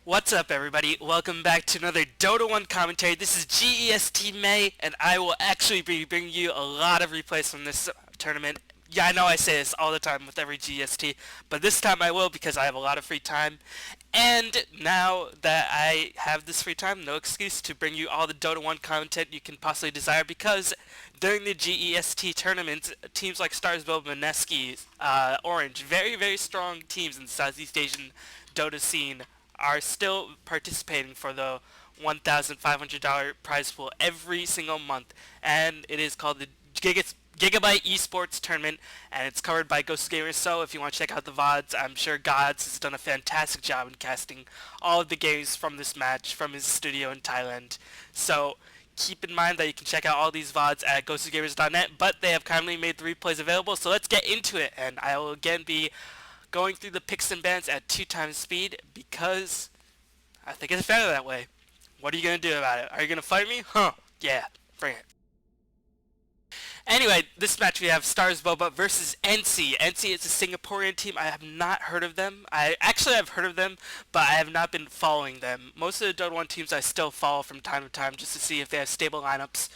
What's up, everybody? Welcome back to another Dota 1 commentary. This is GEST May, and I will actually be bringing you a lot of replays from this tournament. Yeah, I know I say this all the time with every GEST, but this time I will because I have a lot of free time. And now that I have this free time, no excuse to bring you all the Dota 1 content you can possibly desire, because during the GEST tournament, teams like Starsboba, Mineski, Orange, very strong teams in the Southeast Asian Dota scene are still participating for the $1,500 prize pool every single month, and it is called the Gigabyte Esports Tournament, and it's covered by Ghost Gamers. So if you want to check out the VODs, I'm sure Gods has done a fantastic job in casting all of the games from this match from his studio in Thailand. So keep in mind that you can check out all these VODs at ghostofgamers.net, but they have kindly made the replays available, so let's get into it, and I will again be going through the picks and bans at 2 times speed because I think it's better that way. What are you going to do about it? Are you going to fight me? Huh. Yeah. Bring it. Anyway, this match we have Starsboba versus eNcy. eNcy is a Singaporean team. I have not heard of them. I've heard of them, but I have not been following them. Most of the Dota 1 teams I still follow from time to time just to see if they have stable lineups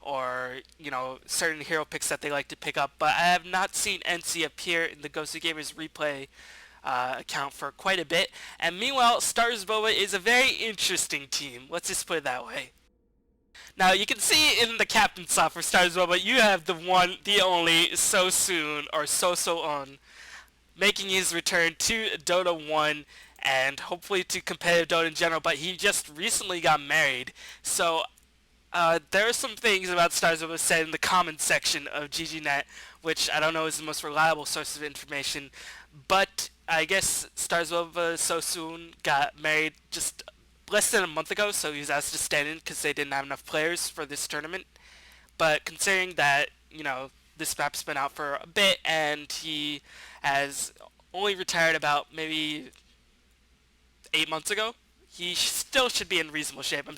or, you know, certain hero picks that they like to pick up, but I have not seen eNcy appear in the Ghost of Gamers replay account for quite a bit. And meanwhile, Starsboba is a very interesting team. Let's just put it that way. Now, you can see in the captain slot for Starsboba, you have the one, the only SoSoon, or SoSoon, making his return to Dota 1 and hopefully to competitive Dota in general, but he just recently got married, so there are some things about Starsboba said in the comments section of GGNet, which I don't know is the most reliable source of information, but I guess Starsboba SoSoon got married just less than a month ago, so he was asked to stand in because they didn't have enough players for this tournament. But considering that, you know, this map's been out for a bit and he has only retired about maybe 8 months ago, he still should be in reasonable shape. I'm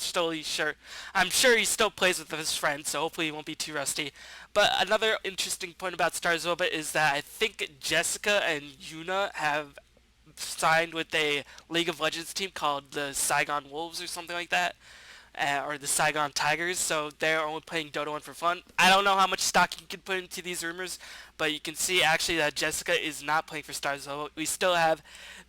sure he still plays with his friends, so hopefully he won't be too rusty. But another interesting point about Starsboba is that I think Jessica and Yuna have signed with a League of Legends team called the Saigon Wolves or something like that, or the Saigon Tigers, so they're only playing Dota 1 for fun. I don't know how much stock you can put into these rumors, but you can see actually that Jessica is not playing for Starsboba. We still have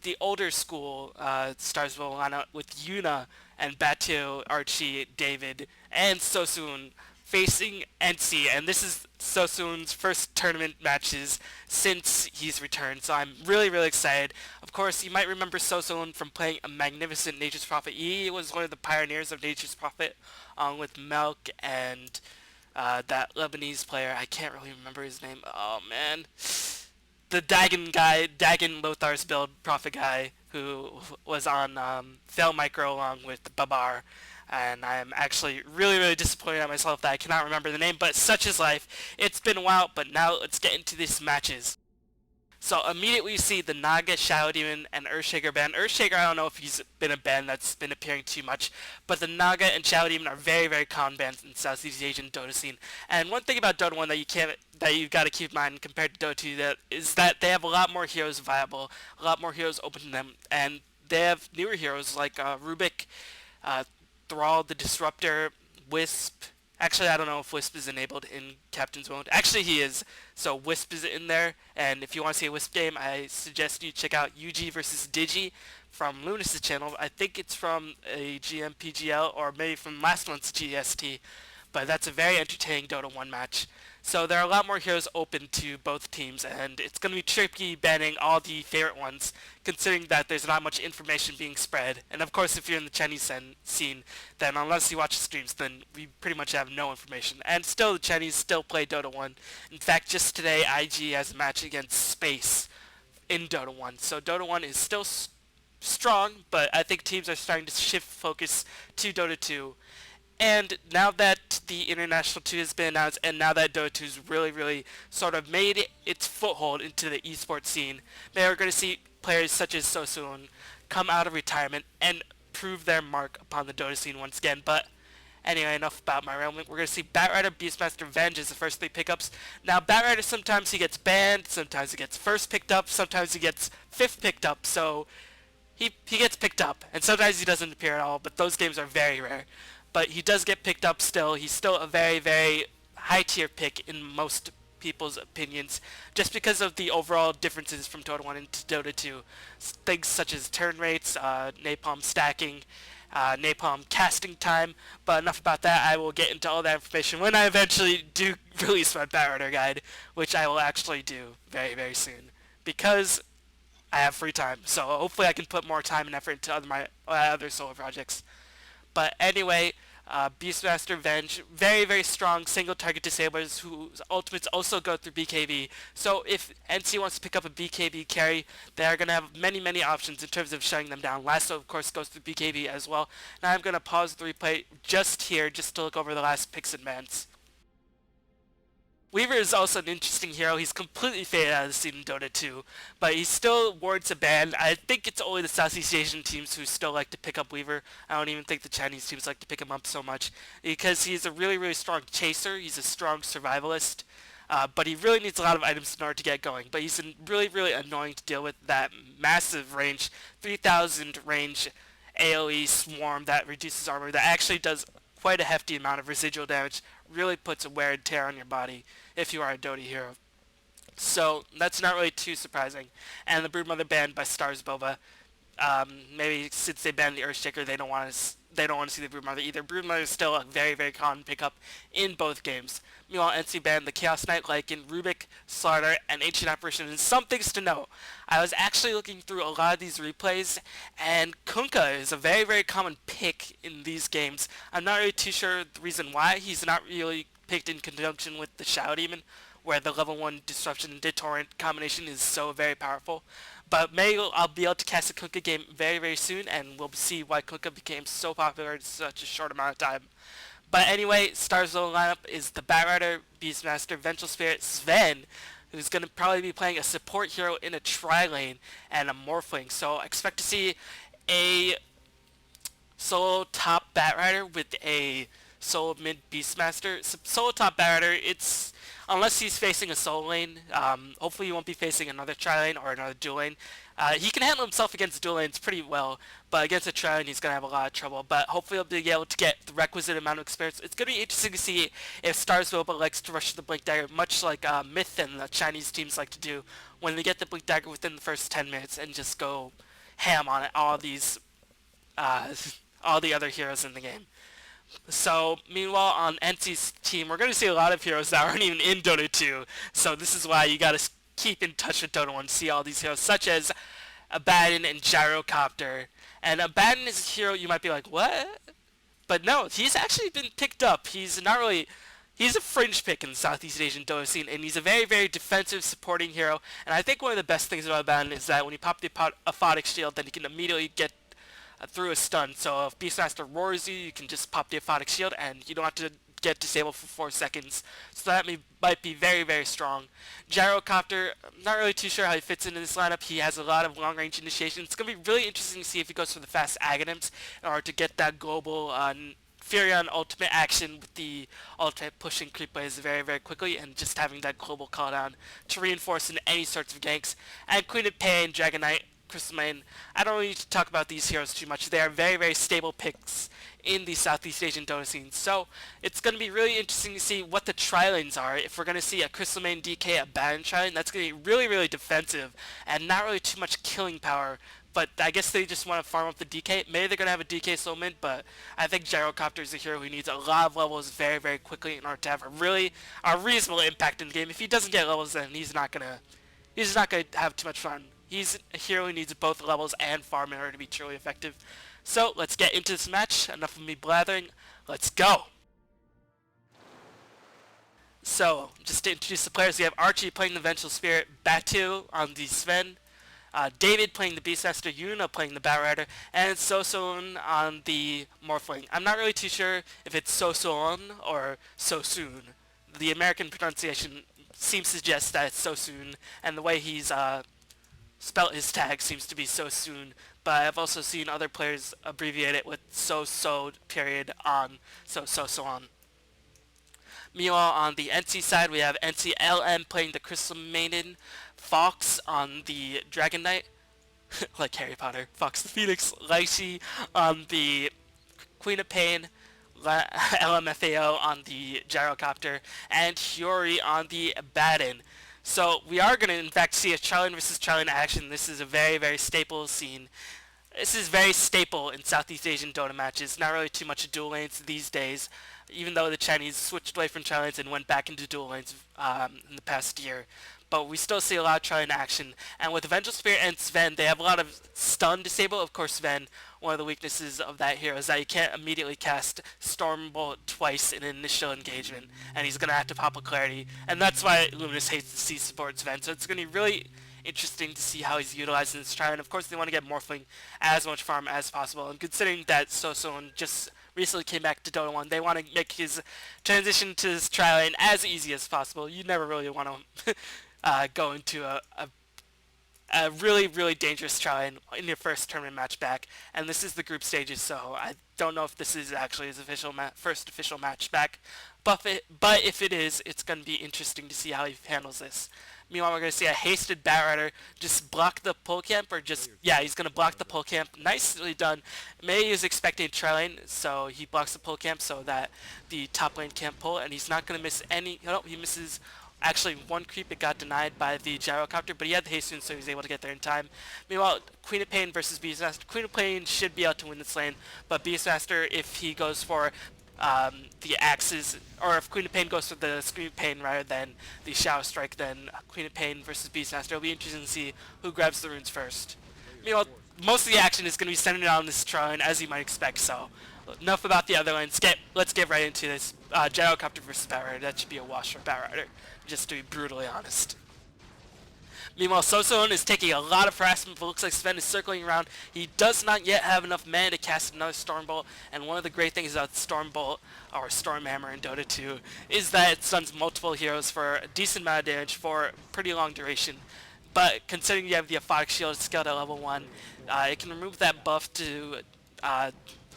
the older school Starsboba lineup with Yuna and Batu, Archie, David, and SoSoon facing eNcy, and this is SoSoon's first tournament matches since he's returned, so I'm really excited. Of course, you might remember SoSoon from playing a magnificent Nature's Prophet. He was one of the pioneers of Nature's Prophet, along with Melk and that Lebanese player. I can't really remember his name. Oh man, the Dagon guy, Dagon Lothar's build Prophet guy, who was on Fail Micro along with Babar. And I am actually really disappointed at myself that I cannot remember the name, but such is life. It's been a while, but now let's get into these matches. So immediately you see the Naga, Shadow Demon, and Earthshaker ban. Earthshaker, I don't know if he's been a ban that's been appearing too much, but the Naga and Shadow Demon are very common bans in Southeast Asian Dota scene. And one thing about Dota 1 that you've got to keep in mind compared to Dota 2 is that they have a lot more heroes viable, a lot more heroes open to them, and they have newer heroes like Rubik, Thrall, the Disruptor, Wisp. Actually, I don't know if Wisp is enabled in Captain's Mode. Actually, he is. So Wisp is in there. And if you want to see a Wisp game, I suggest you check out UG versus Digi from Lunas' channel. I think it's from a GMPGL or maybe from last month's GST. But that's a very entertaining Dota 1 match. So there are a lot more heroes open to both teams, and it's going to be tricky banning all the favorite ones, considering that there's not much information being spread. And of course, if you're in the Chinese scene, then unless you watch the streams, then we pretty much have no information. And still, the Chinese still play Dota 1. In fact, just today, IG has a match against Space in Dota 1. So Dota 1 is still strong, but I think teams are starting to shift focus to Dota 2. And now that the International 2 has been announced, and now that Dota 2 has really sort of made its foothold into the esports scene, they are going to see players such as SoSoon come out of retirement and prove their mark upon the Dota scene once again. But anyway, enough about my rambling. We're going to see Batrider, Beastmaster, Venge as the first 3 pickups. Now, Batrider, sometimes he gets banned, sometimes he gets first picked up, sometimes he gets 5th picked up, so he gets picked up, and sometimes he doesn't appear at all, but those games are very rare. But he does get picked up still. He's still a very, very high tier pick in most people's opinions, just because of the overall differences from Dota 1 into Dota 2. Things such as turn rates, napalm stacking, napalm casting time. But enough about that. I will get into all that information when I eventually do release my Batrider guide, which I will actually do very, very soon, because I have free time. So hopefully I can put more time and effort into my other solo projects. But anyway, Beastmaster Venge, very, very strong single target disablers whose ultimates also go through BKB. So if eNcy wants to pick up a BKB carry, they are going to have many, many options in terms of shutting them down. Lasso, of course, goes through BKB as well. Now I'm going to pause the replay just here, just to look over the last picks and bans. Weaver is also an interesting hero. He's completely faded out of the scene in Dota 2, but he still warrants a ban. I think it's only the Southeast Asian teams who still like to pick up Weaver. I don't even think the Chinese teams like to pick him up so much, because he's a really, really strong chaser. He's a strong survivalist, but he really needs a lot of items in order to get going. But he's really, really annoying to deal with. That massive range, 3,000 range AoE swarm that reduces armor, that actually does quite a hefty amount of residual damage, really puts a wear and tear on your body if you are a Dota hero. So that's not really too surprising. And the Broodmother banned by Starsboba. Maybe since they banned the Earthshaker, they don't want to see the Broodmother either. Broodmother is still a very, very common pickup in both games. Meanwhile, eNcy banned the Chaos Knight, Lycan, Rubik, Slaughter, and Ancient Apparition. And some things to know. I was actually looking through a lot of these replays, and Kunkka is a very, very common pick in these games. I'm not really too sure the reason why. He's not really picked in conjunction with the Shadow Demon, where the level 1 Disruption and Detorrent combination is so very powerful. But maybe I'll be able to cast a Kunkka game very, very soon, and we'll see why Kunkka became so popular in such a short amount of time. But anyway, Starsboba lineup is the Batrider, Beastmaster, Vengeful Spirit, Sven, who's going to probably be playing a support hero in a tri-lane, and a Morphling. So expect to see a solo top Batrider with a solo mid Beastmaster. Solo top Batrider, it's, unless he's facing a solo lane, hopefully he won't be facing another tri-lane or another dual lane. He can handle himself against dual lanes pretty well, but against a tri-lane he's going to have a lot of trouble. But hopefully he'll be able to get the requisite amount of experience. It's going to be interesting to see if Starsboba likes to rush the Blink Dagger, much like Myth and the Chinese teams like to do when they get the Blink Dagger within the first 10 minutes and just go ham on it, all the other heroes in the game. So, meanwhile, on eNcy's team, we're going to see a lot of heroes that aren't even in Dota 2. So this is why you got to keep in touch with Dota 1 to see all these heroes, such as Abaddon and Gyrocopter. And Abaddon is a hero you might be like, what? But no, he's actually been picked up. He's a fringe pick in the Southeast Asian Dota scene, and he's a very, very defensive supporting hero. And I think one of the best things about Abaddon is that when you pop the Aphotic Shield, then you can immediately get through a stun. So if Beastmaster roars you, you can just pop the Aphotic Shield and you don't have to get disabled for 4 seconds. So that might be very, very strong. Gyrocopter, I'm not really too sure how he fits into this lineup. He has a lot of long range initiation. It's going to be really interesting to see if he goes for the fast Aghanims in order to get that global Furion ultimate action with the ultimate pushing creep waves very, very quickly, and just having that global call down to reinforce in any sorts of ganks. And Queen of Pain, Dragon Knight, Crystal Main, I don't need to talk about these heroes too much. They are very, very stable picks in the Southeast Asian Dota scene. So it's going to be really interesting to see what the tri-lanes are. If we're going to see a Crystal Main DK, a Baron tri-lane, that's going to be really, really defensive and not really too much killing power. But I guess they just want to farm up the DK. Maybe they're going to have a DK soul mid, but I think Gyrocopter is a hero who needs a lot of levels very, very quickly in order to have a reasonable impact in the game. If he doesn't get levels, then he's not going to have too much fun. He's a hero who needs both levels and farm in order to be truly effective. So let's get into this match. Enough of me blathering. Let's go. So just to introduce the players, we have Archie playing the Vengeful Spirit, Batu on the Sven, David playing the Beastmaster, Yuna playing the Batrider, and SoSoon on the Morphling. I'm not really too sure if it's SoSoon or SoSoon. The American pronunciation seems to suggest that it's SoSoon, and the way he's spelt his tag seems to be SoSoon, but I've also seen other players abbreviate it with so period on, so SoSoon. Meanwhile, on the eNcy side, we have eNcy LM playing the Crystal Maiden, Fox on the Dragon Knight, like Harry Potter, Fox the Phoenix, Lychee on the Queen of Pain, LMFAO on the Gyrocopter, and Hiyori on the Baton. So we are going to in fact see a Charlene versus Charlene action. This is a very, very staple scene. This is very staple in Southeast Asian Dota matches. Not really too much dual lanes these days, even though the Chinese switched away from tri lanes and went back into dual lanes in the past year. But we still see a lot of tri lane action. And with Vengeful Spirit and Sven, they have a lot of stun disable. Of course, Sven, one of the weaknesses of that hero is that you can't immediately cast Stormbolt twice in an initial engagement, and he's going to have to pop a Clarity. And that's why Luminous hates to see support Sven. So it's going to be really interesting to see how he's utilizing this try, and of course they want to get Morphling as much farm as possible, and considering that SoSoon just recently came back to Dota 1, they want to make his transition to this tri lane as easy as possible. You never really want to go into a really, really dangerous try in your first tournament match back, and this is the group stages, so I don't know if this is actually his official first official match back, but if it is, it's going to be interesting to see how he handles this. Meanwhile, we're going to see a hasted Batrider just block the pull camp, or just, yeah, he's going to block the pull camp. Nicely done. May is expecting tri lane, so he blocks the pull camp so that the top lane can't pull, and he's not going to miss any, no, he misses actually one creep. It got denied by the Gyrocopter, but he had the haste, so he was able to get there in time. Meanwhile, Queen of Pain versus Beastmaster. Queen of Pain should be able to win this lane, but Beastmaster, if he goes for the axes, or if Queen of Pain goes for the Scream of Pain rather than the Shadow Strike, then Queen of Pain versus Beastmaster. It'll be interesting to see who grabs the runes first. Meanwhile, most of the action is going to be centered on this Tron, as you might expect, so enough about the other lanes. Let's get right into this. Gyrocopter versus Batrider. That should be a wash for Batrider, just to be brutally honest. Meanwhile, SoSoon is taking a lot of harassment, but looks like Sven is circling around. He does not yet have enough mana to cast another Stormbolt, and one of the great things about Stormbolt, or Stormhammer in Dota 2, is that it stuns multiple heroes for a decent amount of damage for a pretty long duration. But considering you have the Aphotic Shield scaled at level 1, it can remove that buff to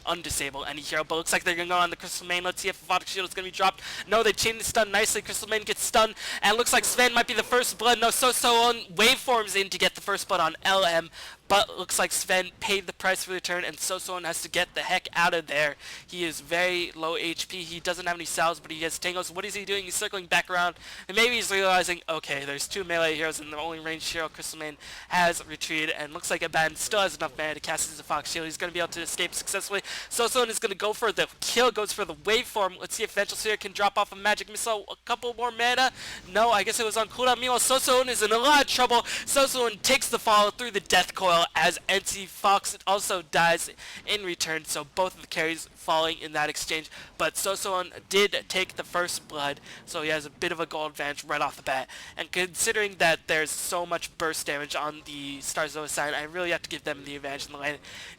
undisable any hero, but looks like they're going to go on the Crystal Main. Let's see if Aphotic Shield is going to be dropped. No, they chain the stun nicely. Crystal Main gets stunned, and looks like Sven might be the first blood. No, SoSoon waveforms in to get the first blood on LM, but looks like Sven paid the price for the turn, and SoSoon has to get the heck out of there. He is very low HP. He doesn't have any cells, but he has tangles. What is he doing? He's circling back around, and maybe he's realizing, okay, there's two melee heroes, and the only ranged hero, Crystal Main, has retreated, and looks like Abaddon still has enough mana to cast his Aphotic Shield. He's going to be able to escape successfully. SoSoon is going to go for the kill, goes for the waveform. Let's see if Vengeful Spirit can drop off a Magic Missile. A couple more mana. No, I guess it was on cooldown. Meanwhile, SoSoon is in a lot of trouble. SoSoon takes the fall through the Death Coil as eNcy Fox also dies in return, so both of the carries falling in that exchange, but SoSoon did take the first blood, so he has a bit of a goal advantage right off the bat, and considering that there's so much burst damage on the Starsboba side, I really have to give them the advantage in the lane.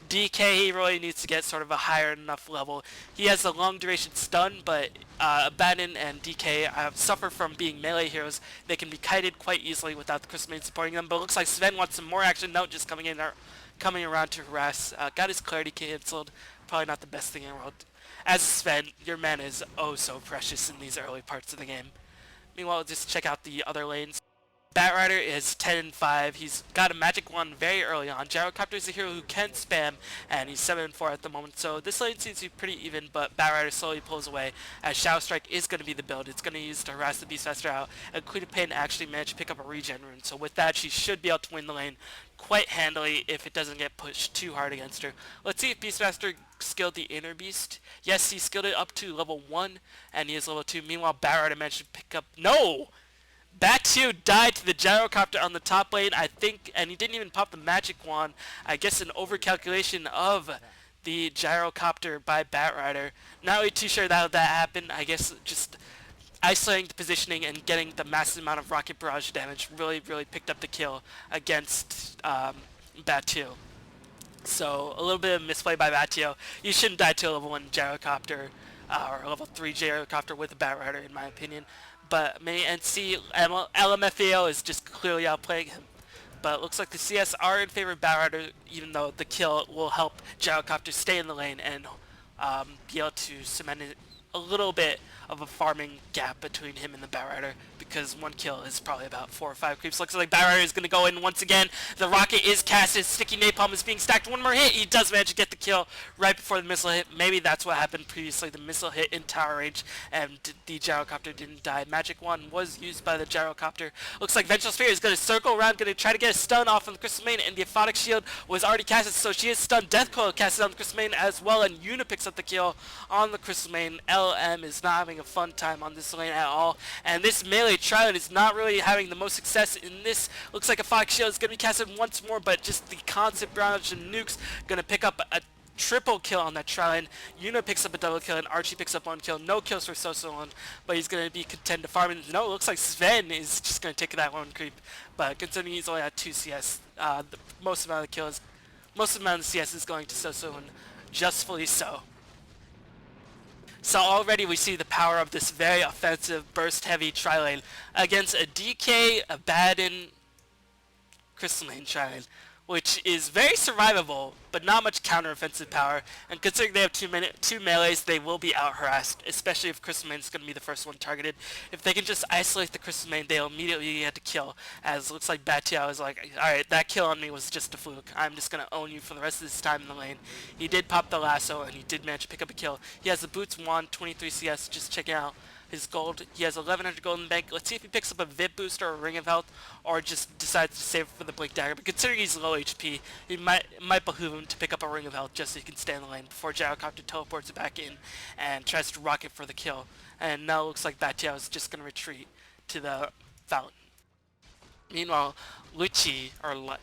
DK, he really needs to get sort of a higher enough level. He has a long duration stun, but Abaddon and DK suffer from being melee heroes. They can be kited quite easily without the Crystal Main supporting them, but it looks like Sven wants some more action. No, just coming around to harass. Got his clarity cancelled. Probably not the best thing in the world. As Sven, your mana is oh so precious in these early parts of the game. Meanwhile, just check out the other lanes. Batrider is 10-5. He's got a magic wand very early on. Gyrocopter is a hero who can spam, and he's 7-4 at the moment. So this lane seems to be pretty even, but Batrider slowly pulls away as Shadow Strike is going to be the build. It's going to use to harass the Beastmaster out, and Queen of Pain actually managed to pick up a regen rune. So with that, she should be able to win the lane quite handily if it doesn't get pushed too hard against her. Let's see if Beastmaster skilled the Inner Beast. Yes, he skilled it up to level 1, and he is level 2. Meanwhile, Batrider managed to pick up... No! Batu died to the Gyrocopter on the top lane, I think, and he didn't even pop the magic wand. I guess an overcalculation of the Gyrocopter by Batrider. Not really too sure that happened. I guess just isolating the positioning and getting the massive amount of rocket barrage damage really, really picked up the kill against Batu. So a little bit of misplay by Batu. You shouldn't die to a level 1 Gyrocopter or level 3 Gyrocopter with a Batrider, in my opinion. But eNcy LMFAO is just clearly outplaying him. But it looks like the CS are in favor of Batrider, even though the kill will help Gyrocopter stay in the lane and be able to cement a little bit of a farming gap between him and the Batrider, because one kill is probably about 4 or 5 creeps. Looks like Batrider is going to go in once again. The rocket is casted. Sticky napalm is being stacked. One more hit. He does manage to get the kill right before the missile hit. Maybe that's what happened previously. The missile hit in tower range and the gyrocopter didn't die. Magic Wand was used by the gyrocopter. Looks like Vengeful Sphere is going to circle around, going to try to get a stun off on the Crystal Main, and the Aphotic Shield was already casted, so she is stunned. Death Coil casted on the Crystal Main as well, and Yuna picks up the kill on the Crystal Main. LM is not having a fun time on this lane at all, and this melee Trilon is not really having the most success in this. Looks like Aphotic Shield is going to be casted once more, but just the constant barrage of nukes going to pick up a triple kill on that Trilon. Yuna picks up a double kill and Archie picks up 1 kill. No kills for SoSoon, but he's going to be content to farm. And no, it looks like Sven is just going to take that 1 creep, but considering he's only at 2 CS, the most amount of kills, most amount of CS is going to SoSoon, justfully so. So already we see the power of this very offensive, burst-heavy tri-lane against a DK, a Baden, Crystal Lane tri-lane, which is very survivable, but not much counter-offensive power. And considering they have two melees, they will be out-harassed, especially if Crystal Main is going to be the first one targeted. If they can just isolate the Crystal Main, they'll immediately get to kill, as it looks like Batiao is like, alright, that kill on me was just a fluke. I'm just going to own you for the rest of this time in the lane. He did pop the lasso, and he did manage to pick up a kill. He has the Boots Wand, 23 CS, just checking out his gold. He has 1100 gold in the bank. Let's see if he picks up a VIP booster or a Ring of Health, or just decides to save it for the Blink Dagger. But considering he's low HP, it might behoove him to pick up a Ring of Health just so he can stay in the lane before Gyrocopter teleports it back in and tries to rocket for the kill. And now it looks like Batiao is just going to retreat to the fountain. Meanwhile, Lucci, or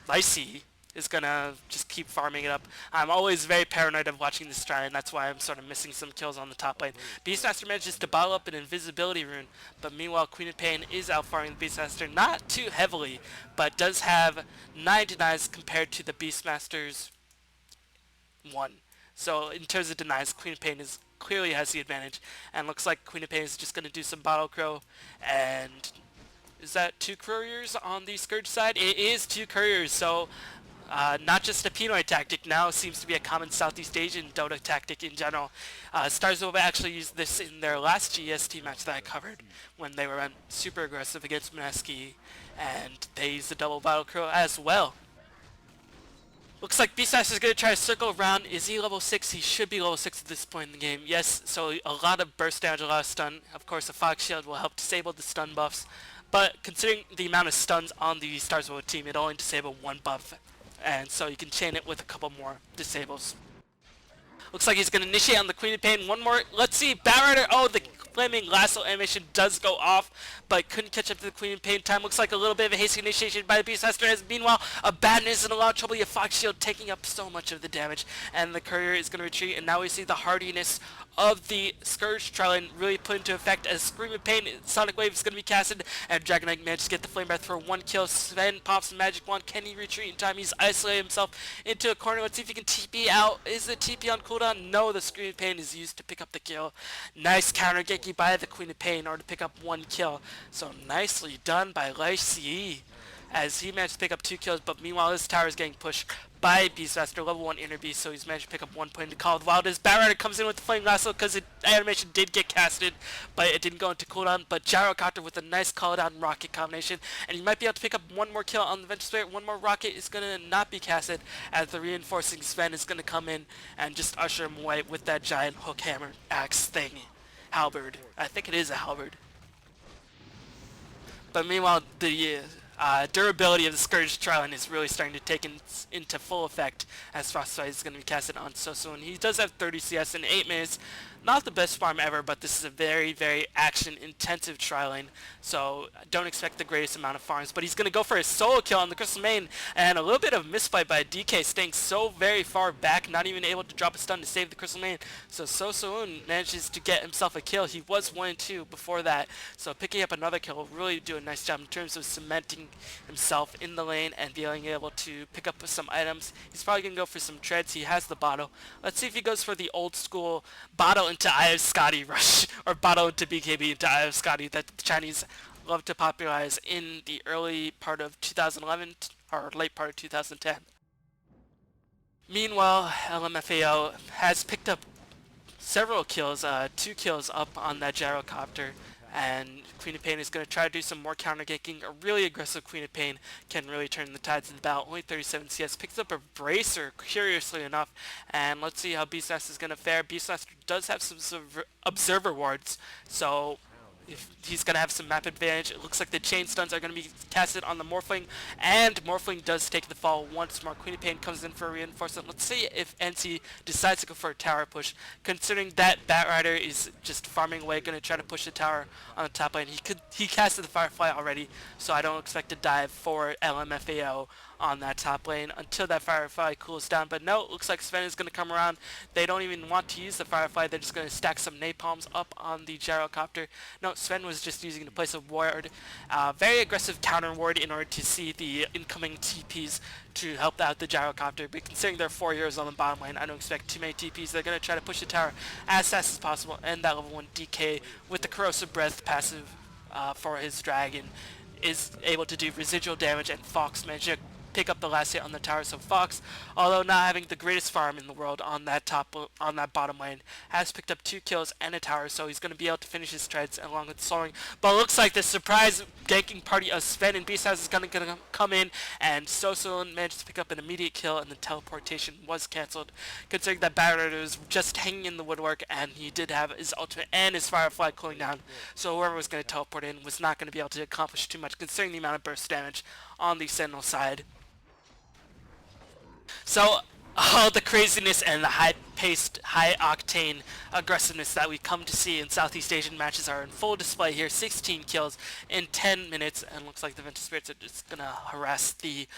Lyci, is gonna just keep farming it up. I'm always very paranoid of watching this try, and that's why I'm sort of missing some kills on the top lane. Beastmaster manages to bottle up an invisibility rune, but meanwhile Queen of Pain is out farming the Beastmaster, not too heavily, but does have 9 denies compared to the Beastmaster's 1. So in terms of denies, Queen of Pain clearly has the advantage, and looks like Queen of Pain is just gonna do some Bottle Crow, and is that 2 couriers on the Scourge side? It is 2 couriers, so not just a Pinoy tactic, now seems to be a common Southeast Asian Dota tactic in general. Starsboba actually used this in their last GEST match that I covered when they were super aggressive against Mineski, and they used the double Battle Crow as well. Looks like Beastmaster is going to try to circle around. Is he level 6? He should be level 6 at this point in the game. Yes, so a lot of burst damage, a lot of stun. Of course, a Fox Shield will help disable the stun buffs, but considering the amount of stuns on the Starsboba team, it only disables 1 buff. And so you can chain it with a couple more disables. Looks like he's going to initiate on the Queen of Pain. One more. Let's see. Batrider. Oh, the flaming lasso animation does go off, but couldn't catch up to the Queen of Pain time. Looks like a little bit of a hasty initiation by the Beastmaster. As meanwhile, a Baden is in a lot of trouble. You have Fox Shield taking up so much of the damage, and the Courier is going to retreat. And now we see the hardiness of the Scourge Trilon really put into effect as Scream of Pain, Sonic Wave is going to be casted, and Dragon Knight manages to get the Flame Breath for 1 kill. Sven pops a Magic Wand. Can he retreat in time? He's isolated himself into a corner. Let's see if he can TP out. Is the TP on cooldown? No, the Scream of Pain is used to pick up the kill. Nice counter Genki by the Queen of Pain in order to pick up 1 kill. So nicely done by Lyci, as he managed to pick up 2 kills, but meanwhile his tower is getting pushed by Beastmaster, level 1 Inner Beast, so he's managed to pick up 1 point to Call of the Wild. As Batrider comes in with the Flame Lasso because the animation did get casted, but it didn't go into cooldown. But Gyrocopter with a nice call down rocket combination, and he might be able to pick up 1 more kill on the Venture Spirit. 1 more rocket is going to not be casted, as the reinforcing Sven is going to come in and just usher him away with that giant hook hammer axe thing. Halberd. I think it is a halberd. But meanwhile, the durability of the Scourge Trilon is really starting to take into full effect, as Frostbite is going to be casted on SoSoon. He does have 30 CS in 8 minutes. Not the best farm ever, but this is a very, very action-intensive Trilon, so don't expect the greatest amount of farms. But he's going to go for a solo kill on the Crystal Main, and a little bit of misfight by DK, staying so very far back, not even able to drop a stun to save the Crystal Main. So SoSoon manages to get himself a kill. He was 1-2 before that, so picking up another kill will really do a nice job in terms of cementing himself in the lane and being able to pick up some items. He's probably going to go for some treads. He has the bottle. Let's see if he goes for the old school bottle into Eye of Scotty rush, or bottle into BKB into Eye of Scotty that the Chinese love to popularize in the early part of 2011 or late part of 2010. Meanwhile, LMFAO has picked up several kills, 2 kills up on that Gyrocopter, And Queen of Pain is going to try to do some more counter ganking. A really aggressive Queen of Pain can really turn the tides of the battle. Only 37 CS. Picks up a Bracer, curiously enough. And let's see how Beastmaster is going to fare. Beastmaster does have some Observer wards, so if he's going to have some map advantage. It looks like the chain stuns are going to be casted on the Morphling, and Morphling does take the fall once more. Queen of Pain comes in for a reinforcement. Let's see if eNcy decides to go for a tower push, considering that Batrider is just farming away, going to try to push the tower on the top lane. He casted the Firefly already, so I don't expect a dive for LMFAO on that top lane until that Firefly cools down. But no, it looks like Sven is going to come around. They don't even want to use the Firefly. They're just going to stack some napalms up on the gyrocopter. No, Sven was just using to place a ward. Very aggressive counter ward in order to see the incoming TPs to help out the gyrocopter. But considering there are 4 heroes on the bottom lane, I don't expect too many TPs. They're going to try to push the tower as fast as possible, and that level 1 DK with the Corrosive Breath passive for his dragon is able to do residual damage, and Fox managed to pick up the last hit on the tower. So Fox, although not having the greatest farm in the world on that bottom lane, has picked up 2 kills and a tower, so he's going to be able to finish his treads along with Soaring. But it looks like the surprise ganking party of Sven and Beasthouse is going to come in, and SoSoon managed to pick up an immediate kill, and the teleportation was cancelled, considering that Batrider was just hanging in the woodwork, and he did have his ultimate and his Firefly cooling down, so whoever was going to teleport in was not going to be able to accomplish too much, considering the amount of burst damage on the Sentinel side. So all the craziness and the high-paced, high-octane aggressiveness that we come to see in Southeast Asian matches are in full display here. 16 kills in 10 minutes, and looks like the Ventus Spirits are just going to harass the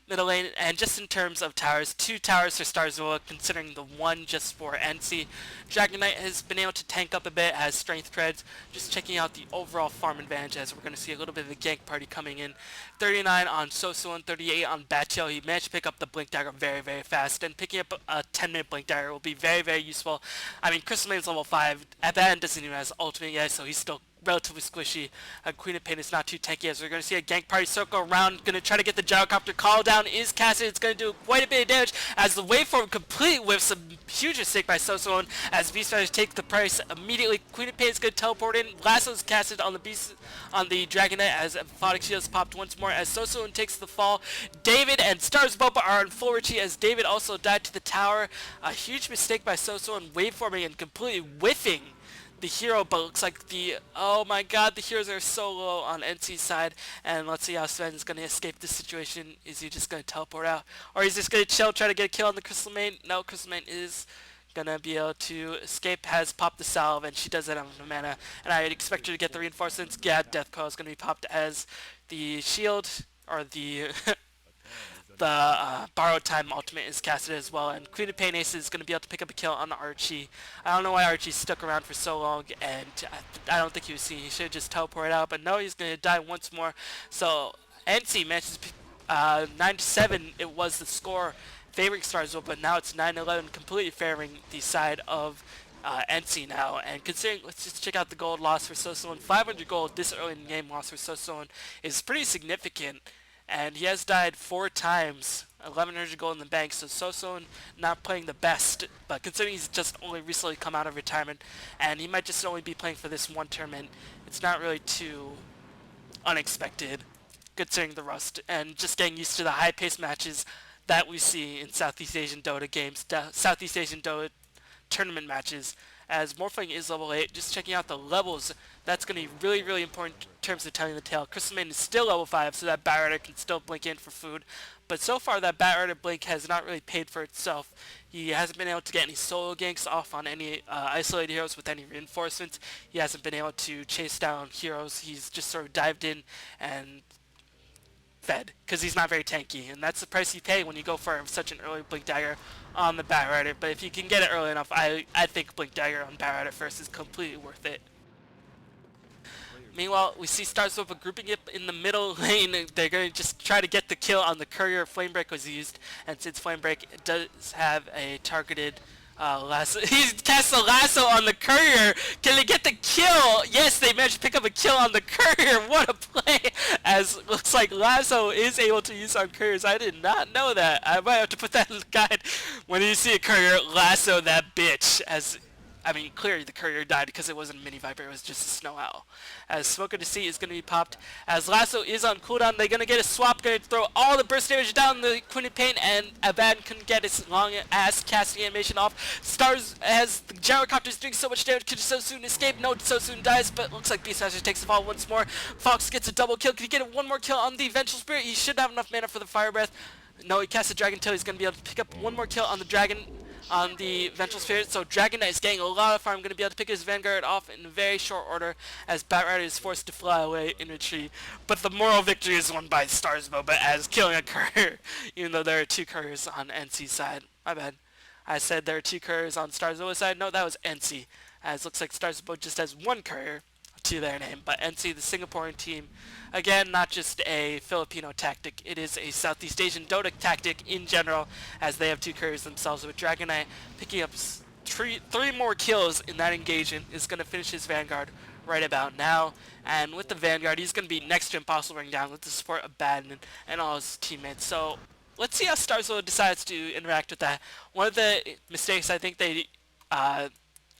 middle lane. And just in terms of towers, 2 towers for Starsboba, considering the 1 just for eNcy. Dragon Knight has been able to tank up a bit, has strength treads. Just checking out the overall farm advantage, as we're going to see a little bit of a gank party coming in. 39 on SoSoon, 38 on Batio. He managed to pick up the Blink Dagger very, very fast, and picking up a 10-minute Blink Dagger will be very, very useful. I mean, Crystal Mane's level 5. At that end doesn't even have his ultimate yet, so he's still relatively squishy. Queen of Pain is not too tanky, as we're going to see a gank party circle around, going to try to get the gyrocopter. Call down is casted. It's going to do quite a bit of damage, as the waveform completely whiffs a huge mistake by SoSoon, as Beastfighters take the price immediately. Queen of Pain is going to teleport in. Lasso is casted on the Dragon Knight, as Aphotic Shields popped once more, as SoSoon takes the fall. David and Starsboba are in full retreat, as David also died to the tower. A huge mistake by SoSoon, waveforming and completely whiffing the hero, but looks like oh my god, the heroes are so low on eNcy's side. And let's see how Sven's going to escape this situation. Is he just going to teleport out, or is he just going to chill, try to get a kill on the Crystal Main? No, Crystal Main is going to be able to escape, has popped the salve, and she does it on the mana, and I expect her to get the reinforcements. Yeah, Death Coil is going to be popped as the shield, or the Borrowed Time ultimate is casted as well, and Queen of Pain Ace is going to be able to pick up a kill on Archie. I don't know why Archie stuck around for so long, and I don't think he was seen. He should have just teleported out, but no, he's going to die once more. So eNcy matches 9-7. It was the score favoring Starsboba, but now it's 9-11, completely favoring the side of eNcy now. And considering, let's just check out the gold loss for SoSoon. 500 gold this early in the game loss for SoSoon is pretty significant. And he has died 4 times, 1100 gold in the bank, so SoSoon not playing the best, but considering he's just only recently come out of retirement, and he might just only be playing for this one tournament, it's not really too unexpected, considering the rust, and just getting used to the high-paced matches that we see in Southeast Asian Dota games, Southeast Asian Dota tournament matches. As Morphling is level 8, just checking out the levels, that's going to be really, really important in terms of telling the tale. Crystal Maiden is still level 5, so that Batrider can still blink in for food. But so far, that Batrider blink has not really paid for itself. He hasn't been able to get any solo ganks off on any isolated heroes with any reinforcements. He hasn't been able to chase down heroes. He's just sort of dived in and fed, because he's not very tanky, and that's the price you pay when you go for such an early Blink Dagger on the Batrider. But if you can get it early enough, I think Blink Dagger on Batrider first is completely worth it. Meanwhile, we see Starsboba grouping it in the middle lane. They're going to just try to get the kill on the courier. Flamebreak was used, and since Flamebreak does have a targeted lasso, he casts a lasso on the courier. Can they get the kill? Yes, they managed to pick up a kill on the courier. What a play! As looks like lasso is able to use on couriers. I did not know that. I might have to put that in the guide. When you see a courier, lasso that bitch. As I mean, clearly the courier died because it wasn't a mini viper, it was just a snow owl. As Smoker to See is going to be popped. As Lasso is on cooldown, they're going to get a swap, going to throw all the burst damage down the Queen of Pain, and Abaddon couldn't get its long ass casting animation off. Stars, as the gyrocopter is doing so much damage, could SoSoon escape? No, SoSoon dies, but looks like Beastmaster takes the fall once more. Fox gets a double kill. Can he get one more kill on the Vengeful Spirit? He should have enough mana for the Fire Breath. No, he casts a Dragon Tail. He's going to be able to pick up one more kill on the Dragon, on the Vengeful Spirit. So Dragon Knight is getting a lot of farm. Going to be able to pick his Vanguard off in very short order as Batrider is forced to fly away in retreat. But the moral victory is won by Starsboba as killing a courier, even though there are 2 couriers on eNcy's side. My bad. I said there are 2 couriers on Starsboba's side. No, that was eNcy. As looks like Starsboba just has 1 courier to their name. But eNcy, the Singaporean team, again, not just a Filipino tactic, it is a Southeast Asian Dota tactic in general, as they have 2 couriers themselves, with Dragon Knight picking up 3 more kills in that engagement. Is going to finish his Vanguard right about now, and with the Vanguard he's going to be next to impossible ring down with the support of Abaddon and all his teammates. So let's see how Starsboba decides to interact with that. One of the mistakes I think they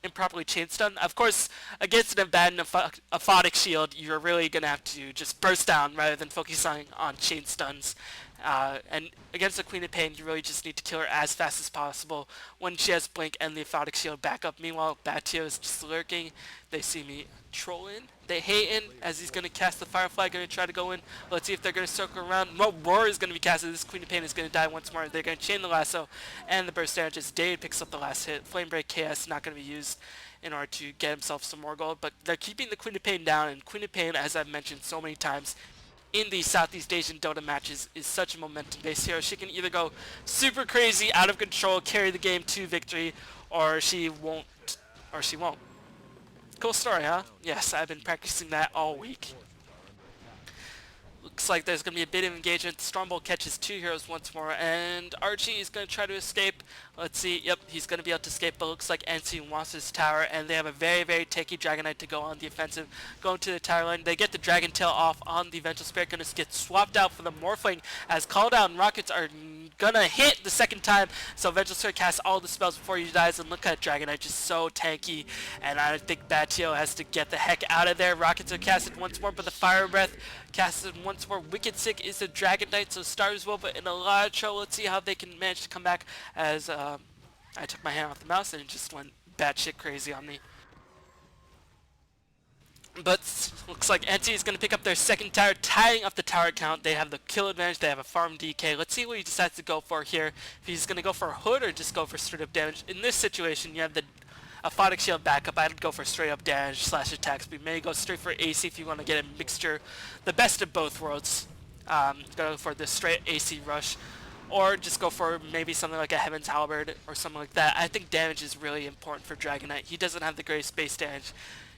improperly chain stun. Of course, against an Abaddon aphotic shield, you're really gonna have to just burst down rather than focusing on chain stuns. And against the Queen of Pain, you really just need to kill her as fast as possible when she has Blink and the aphotic shield back up. Meanwhile, Batio is just lurking. They see me trolling. They hate in as he's going to cast the Firefly, going to try to go in. Let's see if they're going to circle around. No, Roar is going to be casted. This Queen of Pain is going to die once more. They're going to chain the lasso and the burst damage as Dade picks up the last hit. Flame Break KS not going to be used in order to get himself some more gold, but they're keeping the Queen of Pain down, and Queen of Pain, as I've mentioned so many times in these Southeast Asian Dota matches, is such a momentum-based hero. She can either go super crazy, out of control, carry the game to victory, or she won't. Cool story, huh? Yes, I've been practicing that all week. Looks like there's going to be a bit of engagement. Strongbow catches 2 heroes once more, and Archie is going to try to escape. Let's see. Yep, he's going to be able to escape, but looks like eNcy wants his tower, and they have a very, very tanky Dragon Knight to go on the offensive. Going to the tower line. They get the Dragon Tail off on the Vengeful Spirit. Going to get swapped out for the Morphling as Call Down Rockets are going to hit the second time. So Vengeful Spirit casts all the spells before he dies, and look at Dragon Knight, just so tanky. And I think Batio has to get the heck out of there. Rockets are casted once more, but the Fire Breath casted once more. Wicked Sick is the Dragon Knight, so Starsboba in a lot of trouble. Let's see how they can manage to come back as I took my hand off the mouse and it just went batshit crazy on me. But looks like eNcy is going to pick up their second tower, tying up the tower count. They have the kill advantage, they have a farm DK. Let's see what he decides to go for here. If he's going to go for a hood or just go for straight up damage. In this situation, you have the aphotic shield backup. I'd go for straight up damage / attacks. We may go straight for AC if you want to get a mixture, the best of both worlds. Go for the straight AC rush, or just go for maybe something like a Heaven's Halberd or something like that. I think damage is really important for Dragon Knight. He doesn't have the greatest base damage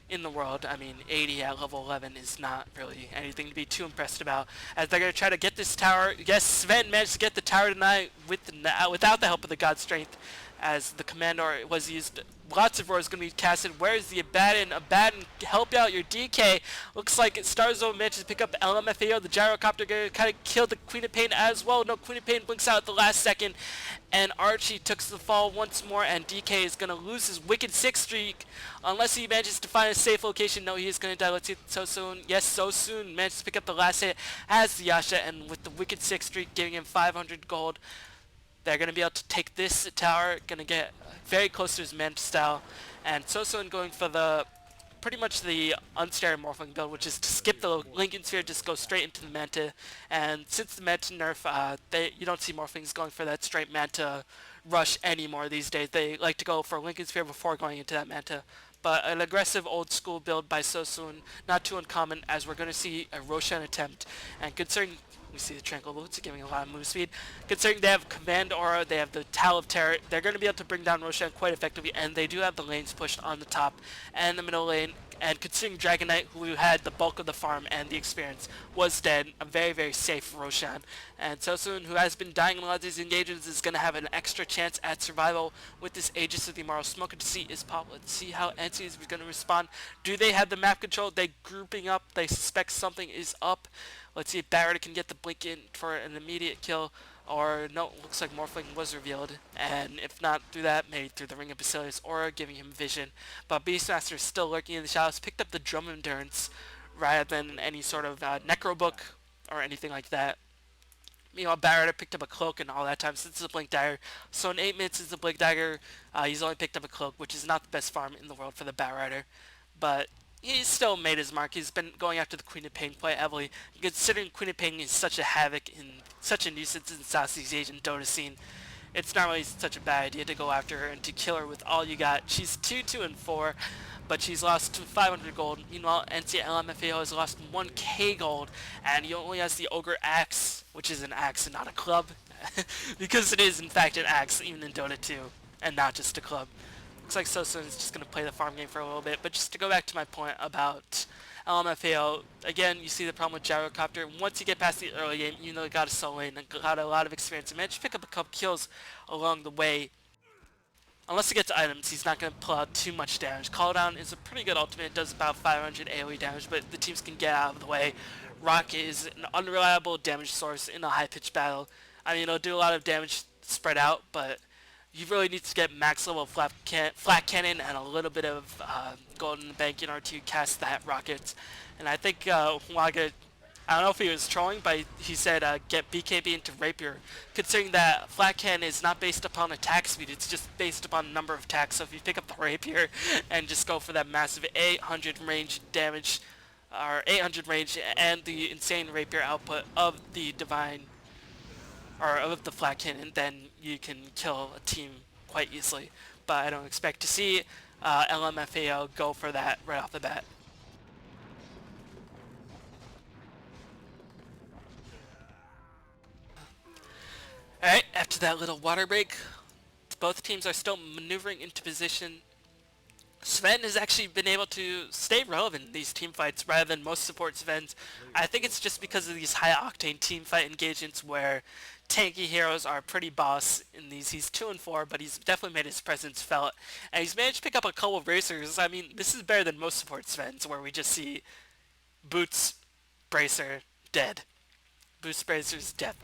in the world. I mean, 80 at level 11 is not really anything to be too impressed about, as they're going to try to get this tower. Yes, Sven managed to get the tower tonight without the help of the God Strength, as the Commandor was used. Lots of roars going to be casted. Where's the Abaddon? Abaddon, help out your DK. Looks like Starsboba manages to pick up LMFAO. The gyrocopter going to kind of kill the Queen of Pain as well. No, Queen of Pain blinks out at the last second, and Archie took the fall once more, and DK is going to lose his Wicked Sick streak unless he manages to find a safe location. No, he is going to die. Let's see SoSoon. Yes, SoSoon managed to pick up the last hit as the Yasha, and with the Wicked Sick streak giving him 500 gold, they're going to be able to take this tower, going to get very close to his Manta style, and SoSoon going for the pretty much the unstary Morphling build, which is to skip the Lincoln Sphere, just go straight into the Manta. And since the Manta nerf, you don't see Morphlings going for that straight Manta rush anymore these days. They like to go for Lincoln Sphere before going into that Manta. But an aggressive old school build by SoSoon, not too uncommon, as we're going to see a Roshan attempt. And considering we see the Tranquil Boots giving a lot of move speed. Considering they have Command Aura, they have the Towel of Terror, they're going to be able to bring down Roshan quite effectively, and they do have the lanes pushed on the top and the middle lane. And considering Dragon Knight, who had the bulk of the farm and the experience, was dead, a very, very safe Roshan. And SoSoon, who has been dying in a lot of these engagements, is going to have an extra chance at survival with this Aegis of the Immortal. Smoker to See is popped. Let's see how eNcy is going to respond. Do they have the map control? They grouping up. They suspect something is up. Let's see if Barrett can get the blink in for an immediate kill. or no, looks like Morphling was revealed, and if not through that, maybe through the Ring of Basilius aura giving him vision. But Beastmaster is still lurking in the shadows, picked up the Drum Endurance rather than any sort of Necro Book or anything like that. Meanwhile, Batrider picked up a cloak and all that time since it's a Blink Dagger. So in 8 minutes since the Blink Dagger, he's only picked up a cloak, which is not the best farm in the world for the Batrider. But he's still made his mark. He's been going after the Queen of Pain quite heavily. Considering Queen of Pain is such a havoc and such a nuisance in Southeast Asian Dota scene, it's not really such a bad idea to go after her and to kill her with all you got. She's 2, 2, and 4, but she's lost 500 gold. Meanwhile, NC LMFAO has lost 1k gold, and he only has the Ogre Axe, which is an axe and not a club, because it is in fact an axe even in Dota 2, and not just a club. Looks like SoSoon is just going to play the farm game for a little bit, but just to go back to my point about LMFAO, again, you see the problem with Gyrocopter. Once you get past the early game, you know you got a solo lane and got a lot of experience. And managed to pick up a couple kills along the way. Unless he gets items, he's not going to pull out too much damage. Call Down is a pretty good ultimate. It does about 500 AoE damage, but the teams can get out of the way. Rocket is an unreliable damage source in a high-pitched battle. I mean, it'll do a lot of damage spread out, but you really need to get max level flat cannon and a little bit of gold in the bank in order to cast that rocket. And I think Waga, I don't know if he was trolling, but he said get BKB into Rapier, considering that flat cannon is not based upon attack speed, it's just based upon number of attacks. So if you pick up the Rapier and just go for that massive 800 range damage, or 800 range and the insane Rapier output of the Divine, or of the flat cannon, then you can kill a team quite easily. But I don't expect to see LMFAO go for that right off the bat. Alright, after that little water break, both teams are still maneuvering into position. Sven has actually been able to stay relevant in these team fights rather than most support Svens. I think it's just because of these high-octane team fight engagements where tanky heroes are pretty boss in these. He's 2 and 4, but he's definitely made his presence felt. And he's managed to pick up a couple of racers. I mean, this is better than most support Svens, where we just see Boots, Bracer, dead. Boots, Bracer's death.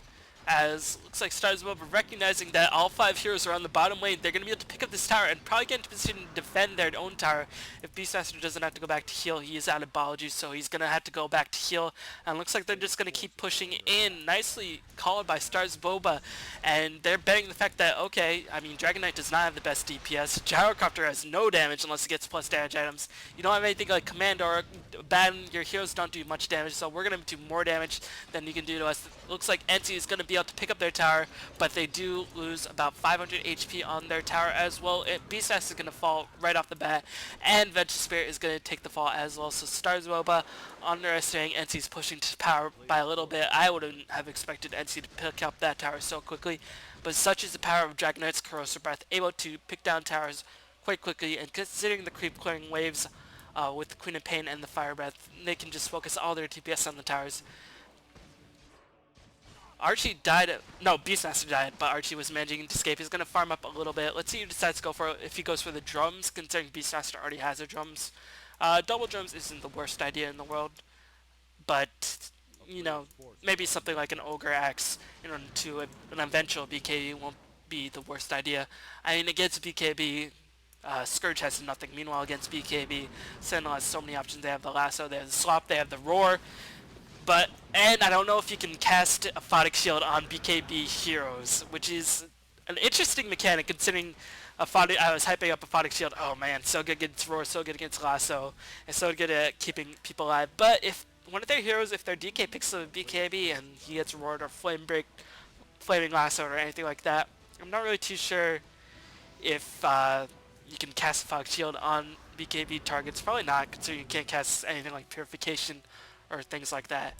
As looks like Starsboba recognizing that all 5 heroes are on the bottom lane, they're going to be able to pick up this tower and probably get into position to defend their own tower. If Beastmaster doesn't have to go back to heal, he is out of biology, so he's going to have to go back to heal. And looks like they're just going to keep pushing in. Nicely called by Starsboba. And they're betting the fact that, okay, I mean, Dragon Knight does not have the best DPS. Gyrocopter has no damage unless it gets plus damage items. You don't have anything like Command or Baton. Your heroes don't do much damage, so we're going to do more damage than you can do to us. Looks like eNcy is going to be able to pick up their tower, but they do lose about 500 HP on their tower as well. Beastmaster is going to fall right off the bat, and Venture Spirit is going to take the fall as well. So Starsboba underestimating eNcy's pushing to power by a little bit. I wouldn't have expected eNcy to pick up that tower so quickly, but such is the power of Dragon Knight's Corrosive Breath, able to pick down towers quite quickly, and considering the creep clearing waves with the Queen of Pain and the Fire Breath, they can just focus all their DPS on the towers. Archie died, no, Beastmaster died, but Archie was managing to escape. He's going to farm up a little bit. Let's see who decides to go for it, if he goes for the drums, considering Beastmaster already has the drums. Double drums isn't the worst idea in the world, but, you know, maybe something like an Ogre Axe in order to an eventual BKB won't be the worst idea. I mean, against BKB, Scourge has nothing. Meanwhile, against BKB, Sentinel has so many options. They have the Lasso, they have the Slop, they have the Roar. And I don't know if you can cast a Aphotic Shield on BKB heroes, which is an interesting mechanic considering I was hyping up Aphotic Shield. Oh man, so good against Roar, so good against Lasso, and so good at keeping people alive. But if one of their heroes, if their DK picks up a BKB and he gets roared or Flame Break, Flaming Lasso or anything like that, I'm not really too sure if you can cast Aphotic Shield on BKB targets. Probably not, considering you can't cast anything like Purification or things like that.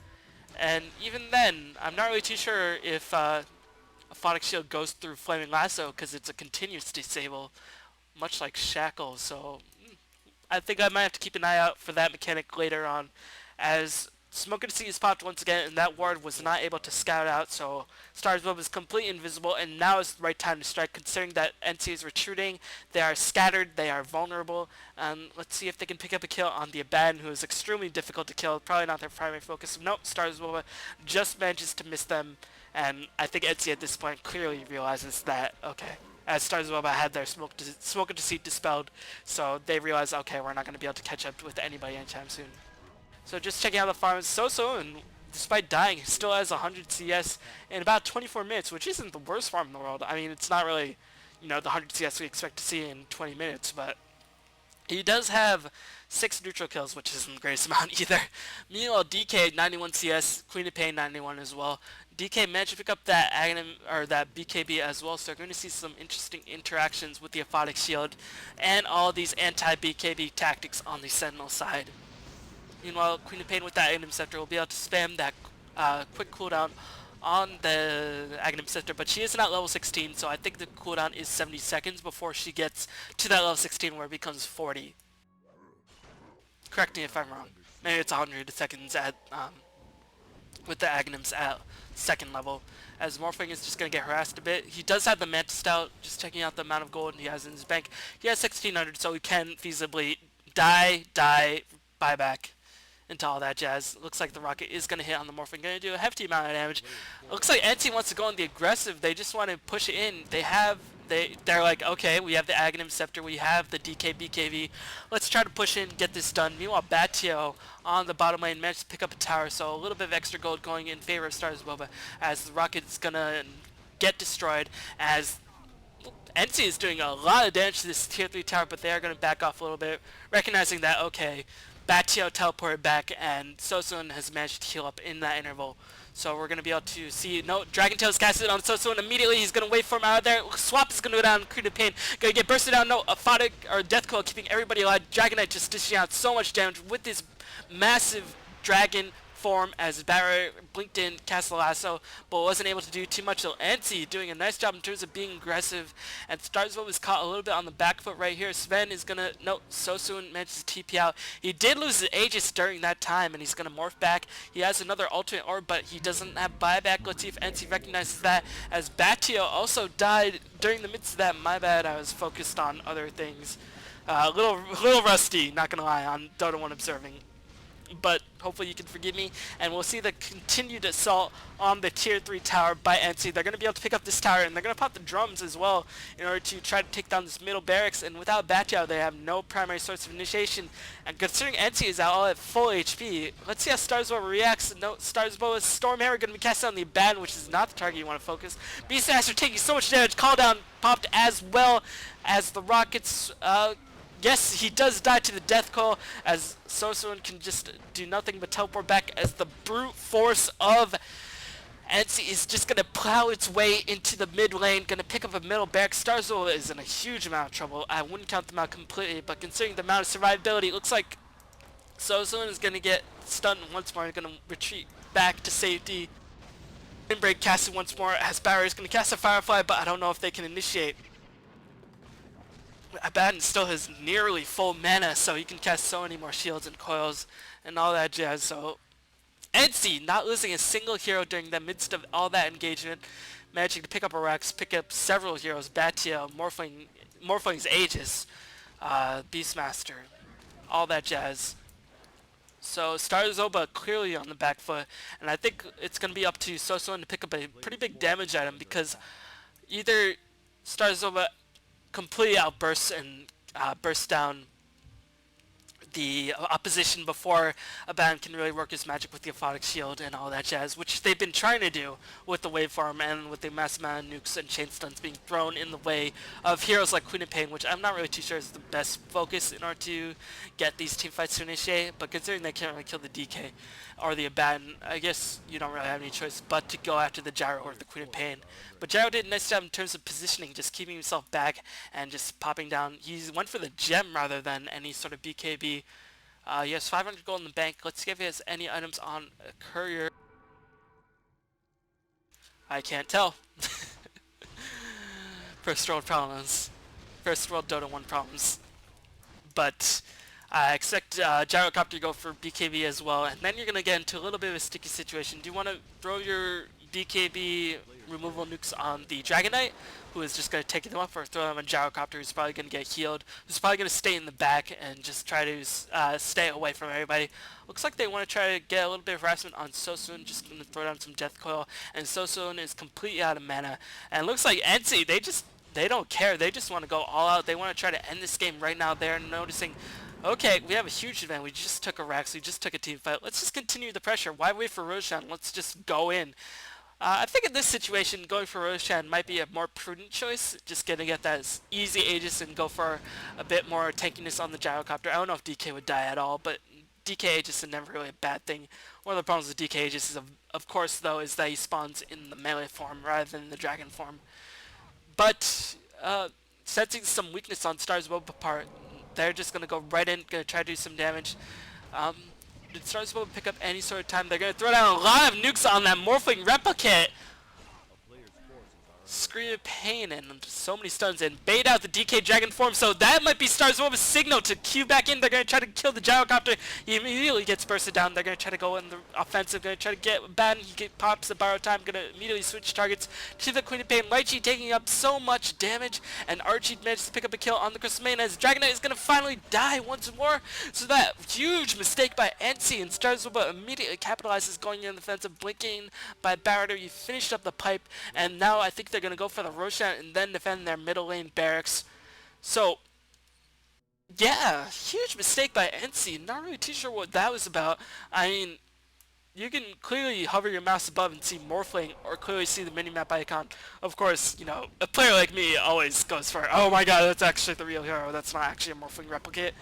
And even then, I'm not really too sure if Aphotic Shield goes through Flaming Lasso, because it's a continuous disable, much like Shackle. So I think I might have to keep an eye out for that mechanic later on, as Smoke and Sea is popped once again, and that ward was not able to scout out, so Starsboba is completely invisible, and now is the right time to strike, considering that eNcy is retreating. They are scattered, they are vulnerable, and let's see if they can pick up a kill on the Abaddon, who is extremely difficult to kill, probably not their primary focus. Nope, Starsboba just manages to miss them, And I think eNcy at this point clearly realizes that, okay, as Starsboba had their smoke and deceit dispelled, so they realize, okay, we're not going to be able to catch up with anybody anytime soon. So just checking out the farms, SoSoon, despite dying, he still has 100 CS in about 24 minutes, which isn't the worst farm in the world. I mean, it's not really, the 100 CS we expect to see in 20 minutes, but he does have 6 neutral kills, which isn't the greatest amount either. Meanwhile, DK 91 CS, Queen of Pain 91 as well. DK managed to pick up that that BKB as well, so they're going to see some interesting interactions with the Aphotic Shield and all these anti-BKB tactics on the Sentinel side. Meanwhile, Queen of Pain with that Aghanim Scepter will be able to spam that quick cooldown on the Aghanim Scepter, but she isn't at level 16, so I think the cooldown is 70 seconds before she gets to that level 16 where it becomes 40. Correct me if I'm wrong. Maybe it's 100 seconds at with the Aghanims at second level, as Morphling is just going to get harassed a bit. He does have the Mantis out, just checking out the amount of gold he has in his bank. He has 1600, so he can feasibly die, buy back into all that jazz. Looks like the rocket is going to hit on the Morphling, going to do a hefty amount of damage. Looks like eNcy wants to go on the aggressive. They just want to push it in. They're like, okay, we have the Aghanim Scepter, we have the DK BKB. Let's try to push in, get this done. Meanwhile, Batio on the bottom lane managed to pick up a tower, so a little bit of extra gold going in favor of Starsboba as the rocket's going to get destroyed, as eNcy is doing a lot of damage to this tier 3 tower, but they are going to back off a little bit, recognizing that, okay, Batio teleported back, and SoSoon has managed to heal up in that interval. So we're going to be able to see, no, Dragon Tail is casted on SoSoon. Immediately he's going to wait for him out of there. Swap is going to go down, Queen of Pain. Going to get bursted down, no, Aphotic, or Death Coil keeping everybody alive. Dragonite just dishing out so much damage with this massive dragon form as Barra blinked in, cast the lasso, but wasn't able to do too much. So eNcy doing a nice job in terms of being aggressive, and Starsboba was caught a little bit on the back foot right here. Sven is gonna, no, SoSoon manages to TP out. He did lose his Aegis during that time, and he's gonna morph back. He has another ultimate orb, but he doesn't have buyback. Let's see if eNcy recognizes that, as Batio also died during the midst of that. My bad, I was focused on other things. A little rusty, not gonna lie, on Dota 1 observing. But hopefully you can forgive me, and we'll see the continued assault on the tier 3 tower by eNcy. They're going to be able to pick up this tower, and they're going to pop the drums as well in order to try to take down this middle barracks, and without Batio they have no primary source of initiation, and considering eNcy is all at full HP, let's see how Starsboba reacts. No, Starsboba's Storm Hammer going to be cast on the Abaddon, which is not the target you want to focus. Beastmaster taking so much damage, call down popped as well as the rockets, yes, he does die to the Death Coil, as SoSoon can just do nothing but teleport back, as the brute force of eNcy is just going to plow its way into the mid lane, going to pick up a middle barrack. Starsboba is in a huge amount of trouble. I wouldn't count them out completely, but considering the amount of survivability, it looks like SoSoon is going to get stunned once more and going to retreat back to safety. Windbreak casted once more, as Barry is going to cast a Firefly, but I don't know if they can initiate. Abaddon still has nearly full mana, so he can cast so many more shields and coils and all that jazz. So eNcy not losing a single hero during the midst of all that engagement, managing to pick up a Rex, pick up several heroes, Batio, Morphling's Aegis, Beastmaster, all that jazz. So Starsboba clearly on the back foot, and I think it's going to be up to SoSoon to pick up a pretty big damage item, because either Starsboba completely outbursts and bursts down the opposition before Abaddon can really work his magic with the Aphotic Shield and all that jazz, which they've been trying to do with the waveform and with the mass amount of nukes and chain stuns being thrown in the way of heroes like Queen of Pain, which I'm not really too sure is the best focus in order to get these team fights to initiate, but considering they can't really kill the DK or the Abaddon, I guess you don't really have any choice but to go after the Gyro or the Queen of Pain. But Gyro did a nice job in terms of positioning, just keeping himself back and just popping down. He went for the gem rather than any sort of BKB. He has 500 gold in the bank. Let's see if he has any items on a courier. I can't tell. First world problems. First world Dota 1 problems. But I expect Gyrocopter to go for BKB as well, and then you're going to get into a little bit of a sticky situation. Do you want to throw your BKB removal nukes on the Dragon Knight, who is just going to take them up or throw them on Gyrocopter, who's probably going to get healed, who's probably going to stay in the back and just try to stay away from everybody. Looks like they want to try to get a little bit of harassment on SoSoon, just going to throw down some Death Coil, and SoSoon is completely out of mana. And it looks like eNcy, they don't care. They just want to go all out. They want to try to end this game right now. They're noticing, okay, we have a huge advantage. We just took a Rex. We just took a team fight. Let's just continue the pressure. Why wait for Roshan? Let's just go in. I think in this situation, going for Roshan might be a more prudent choice. Just gonna get that easy Aegis and go for a bit more tankiness on the Gyrocopter. I don't know if DK would die at all, but DK Aegis is never really a bad thing. One of the problems with DK Aegis is, of course, though, is that he spawns in the melee form rather than the dragon form. But sensing some weakness on Starsboba part, they're just gonna go right in, gonna try to do some damage. Did Starsboba pick up any sort of time? They're gonna throw down a lot of nukes on that Morphling Replicate. Scream of Pain and so many stuns and bait out the DK Dragon form, so that might be Starsboba's signal to queue back in. They're going to try to kill the Gyrocopter. He immediately gets bursted down. They're going to try to go in the offensive, going to try to get bad. Pops the borrow time, going to immediately switch targets to the Queen of Pain. Lychee taking up so much damage, and Archie manages to pick up a kill on the Crystal Main as Dragon Knight is going to finally die once more. So that huge mistake by eNcy, and Starsboba immediately capitalizes, going in the defensive, blinking by Barrier. You finished up the pipe, and now I think they're going to go for the Roshan and then defend their middle lane barracks. So, yeah, huge mistake by eNcy. Not really too sure what that was about. I mean, you can clearly hover your mouse above and see Morphling, or clearly see the minimap icon. Of course, you know, a player like me always goes for, oh my god, that's actually the real hero. That's not actually a Morphling replicate.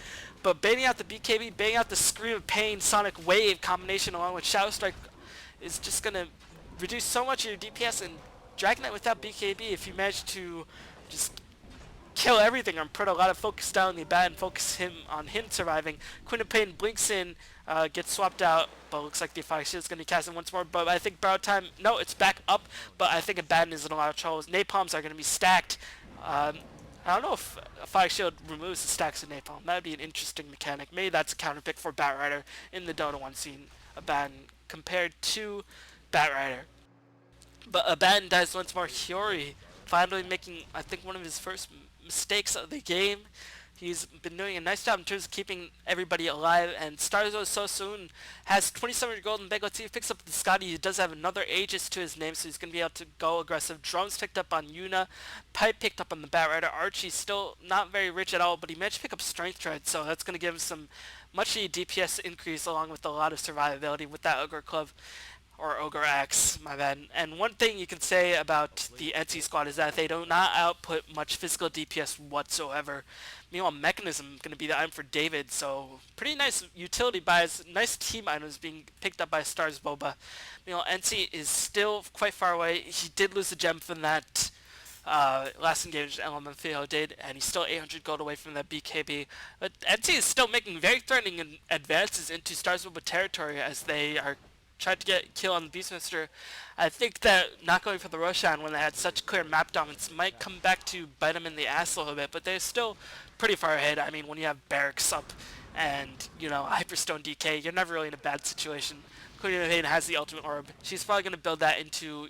But baiting out the BKB, baiting out the Scream of Pain, Sonic Wave combination along with Shadow Strike is just going to reduce so much of your DPS, and Dragon Knight without BKB, if you manage to just kill everything and put a lot of focus down the bat and focus him on him surviving, Queen of Pain blinks in, gets swapped out, but looks like the Fire Shield is going to be cast in once more. But I think Borrow Time, no, it's back up, but I think Abaddon is in a lot of trouble. Napalms are going to be stacked. I don't know if a Fire Shield removes the stacks of Napalm. That would be an interesting mechanic. Maybe that's a counter pick for Batrider in the Dota 1 scene, Abaddon, compared to Batrider. But Abaddon dies once more. Hiyori finally making, I think, one of his first mistakes of the game. He's been doing a nice job in terms of keeping everybody alive, and SoSoon has 27 gold, and Begoti picks up the Scotty. He does have another Aegis to his name, so he's going to be able to go aggressive. Drones picked up on Yuna, Pipe picked up on the Batrider. Archie's still not very rich at all, but he managed to pick up Strength Tread, so that's going to give him some much needed DPS increase along with a lot of survivability with that Ogre Club. Or Ogre Axe, my bad. And one thing you can say about the eNcy squad is that they do not output much physical DPS whatsoever. Meanwhile, Mechanism going to be the item for David, so pretty nice utility buys, nice team items being picked up by Starsboba. Meanwhile, eNcy is still quite far away. He did lose the gem from that last engaged LMFAO did, and he's still 800 gold away from that BKB. But eNcy is still making very threatening advances into Starsboba territory as they are tried to get kill on the Beastmaster. I think that not going for the Roshan when they had such clear map dominance might come back to bite them in the ass a little bit, but they're still pretty far ahead. I mean, when you have barracks up and, you know, Hyperstone DK, you're never really in a bad situation. Queen of Pain has the ultimate orb. She's probably going to build that into...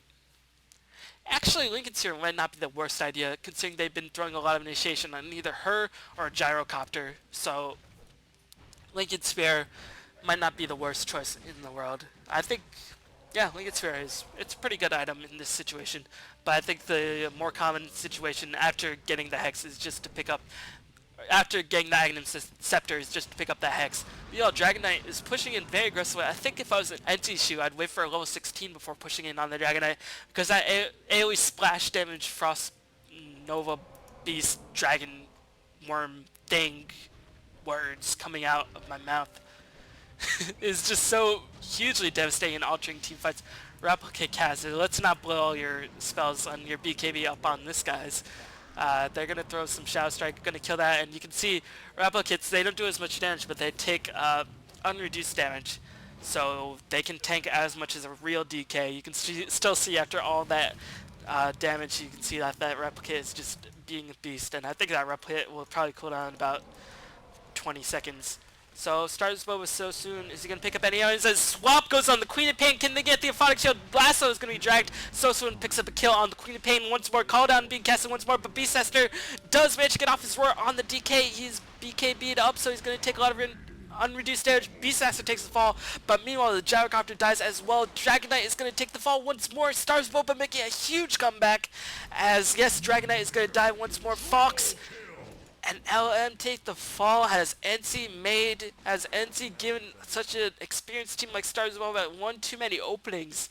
Actually, Lincoln Sphere might not be the worst idea, considering they've been throwing a lot of initiation on either her or a Gyrocopter, so Lincoln Sphere might not be the worst choice in the world. I think, yeah, Lincoln Sphere it's a pretty good item in this situation, but I think the more common situation after getting the Hex is just to pick up, after getting the Aghanim Scepter is just to pick up that Hex. But, yo, Dragon Knight is pushing in very aggressively. I think if I was an eNcy shoe, I'd wait for a level 16 before pushing in on the Dragon Knight, because that AoE splash damage, Frost, Nova, Beast, Dragon, Worm, thing, words coming out of my mouth is just so hugely devastating and altering team fights. Replicate cast. Let's not blow all your spells on your BKB up on this guys. They're going to throw some Shadow Strike, going to kill that, and you can see Replicates, they don't do as much damage, but they take unreduced damage. So they can tank as much as a real DK. You can still see after all that damage, you can see that that Replicate is just being a beast, and I think that Replicate will probably cool down in about 20 seconds. So Starsboba with SoSoon. Is he gonna pick up any others? As swap goes on the Queen of Pain. Can they get the orthodox shield? Lasso is gonna be dragged. SoSoon picks up a kill on the Queen of Pain once more. Call down being casted once more, but Beastmaster does manage to get off his roar on the DK. He's BKB'd up, so he's gonna take a lot of unreduced damage. Beastmaster takes the fall, but meanwhile the gyrocopter dies as well. Dragon Knight is going to take the fall once more. Starsboba making a huge comeback, as yes, Dragon Knight is going to die once more. Fox and LM take the fall. Has eNcy given such an experienced team like Starsboba one too many openings?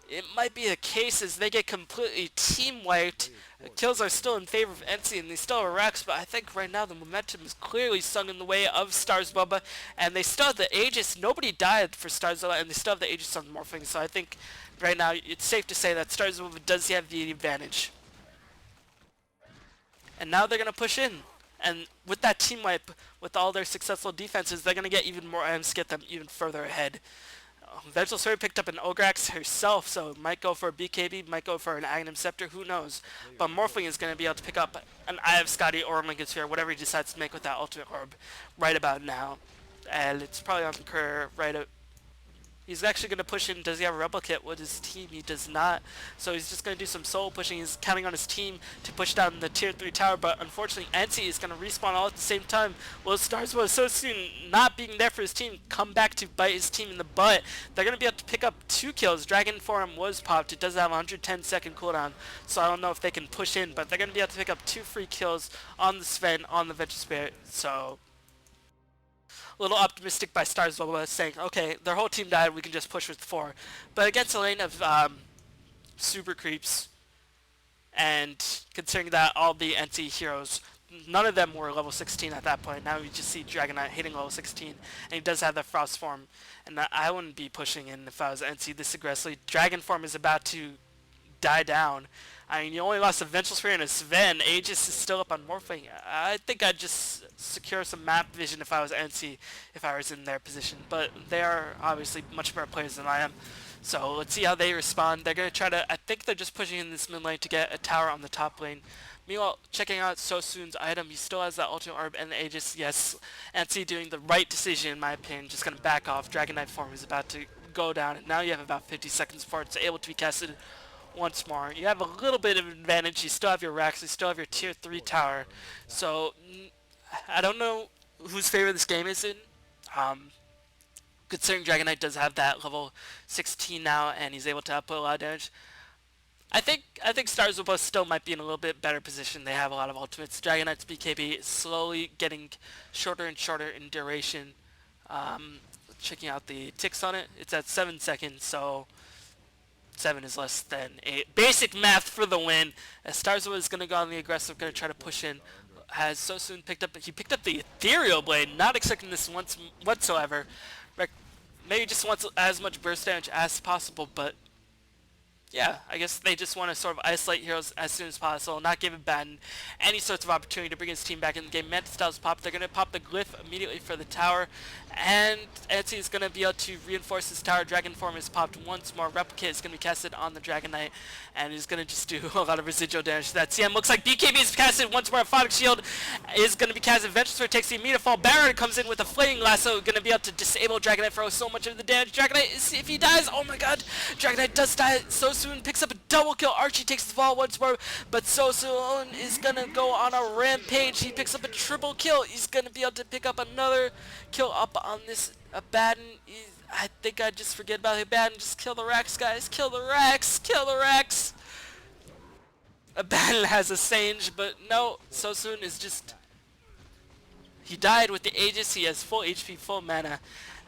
It might be the case as they get completely team wiped. The kills are still in favor of eNcy and they still have Rex, but I think right now the momentum is clearly sung in the way of Starsboba, and they still have the Aegis. Nobody died for Starsboba, and they still have the Aegis on Morphling, so I think right now it's safe to say that Starsboba does have the advantage. And now they're going to push in, and with that team wipe, with all their successful defenses, they're going to get even more items to get them even further ahead. Vengeful Sword picked up an Ograx herself, so might go for a BKB, might go for an Aghanim Scepter, who knows. But Morphling is going to be able to pick up an Eye of Scotty or a Lincoln Sphere, whatever he decides to make with that Ultimate Orb right about now. And it's probably on the curve right up. He's actually going to push in. Does he have a Rebel Kit with his team? He does not. So he's just going to do some solo pushing. He's counting on his team to push down the tier 3 tower, but unfortunately eNcy is going to respawn all at the same time. Will Starsboba SoSoon, not being there for his team, come back to bite his team in the butt? They're going to be able to pick up 2 kills. Dragon Form was popped. It does have a 110-second cooldown, so I don't know if they can push in, but they're going to be able to pick up 2 free kills on the Sven, on the Venture Spirit, so a little optimistic by Starsboba, saying, okay, their whole team died, we can just push with 4. But against a lane of super creeps, and considering that all the eNcy heroes, none of them were level 16 at that point. Now we just see Dragon Knight hitting level 16, and he does have that Frost form. And I wouldn't be pushing in if I was eNcy this aggressively. Dragon form is about to die down. I mean, you only lost a Vengeful Sphere and a Sven. Aegis is still up on Morphling. I think I'd just secure some map vision if I was eNcy, if I was in their position. But they are obviously much better players than I am. So let's see how they respond. They're going to try to, I think they're just pushing in this mid lane to get a tower on the top lane. Meanwhile, checking out SoSoon's item, he still has that Ultimate Orb and the Aegis. Yes, eNcy doing the right decision in my opinion. Just going to back off. Dragon Knight form is about to go down, and now you have about 50 seconds before it's able to be casted once more. You have a little bit of advantage. You still have your racks, you still have your tier 3 tower. So I don't know whose favor this game is in. Considering Dragon Knight does have that level 16 now and he's able to output a lot of damage. I think Starsboba still might be in a little bit better position. They have a lot of ultimates. Dragon Knight's BKB is slowly getting shorter and shorter in duration. Checking out the ticks on it, it's at 7 seconds, so 7 is less than 8. Basic math for the win. As Starsboba is going to go on the aggressive, going to try to push in. Has SoSoon picked up? He picked up the Ethereal Blade. Not expecting this once whatsoever. Maybe just wants as much burst damage as possible, but yeah, I guess they just want to sort of isolate heroes as soon as possible, not give Batten any sorts of opportunity to bring his team back in the game. Manta Styles pop. They're going to pop the glyph immediately for the tower, and eNcy is going to be able to reinforce his tower. Dragon form is popped once more. Replicate is going to be casted on the Dragon Knight, and he's going to just do a lot of residual damage to that CM. Looks like BKB is casted once more. Orthodox Shield is going to be casted. Venture Sword takes the immediate fall. Baron comes in with a flaming lasso, going to be able to disable Dragon Knight for so much of the damage. Dragon Knight, if he dies, oh my god, Dragon Knight does die. SoSoon picks up a double kill. Archie takes the fall once more, but SoSoon is going to go on a rampage. He picks up a triple kill. He's going to be able to pick up another kill up on this Batten. I think I'd just forget about it. Batten, just kill the Rex, guys. Kill the Rex. Kill the Rex. Batten has a Sange, but no, SoSoon is just... He died with the Aegis. He has full HP, full mana,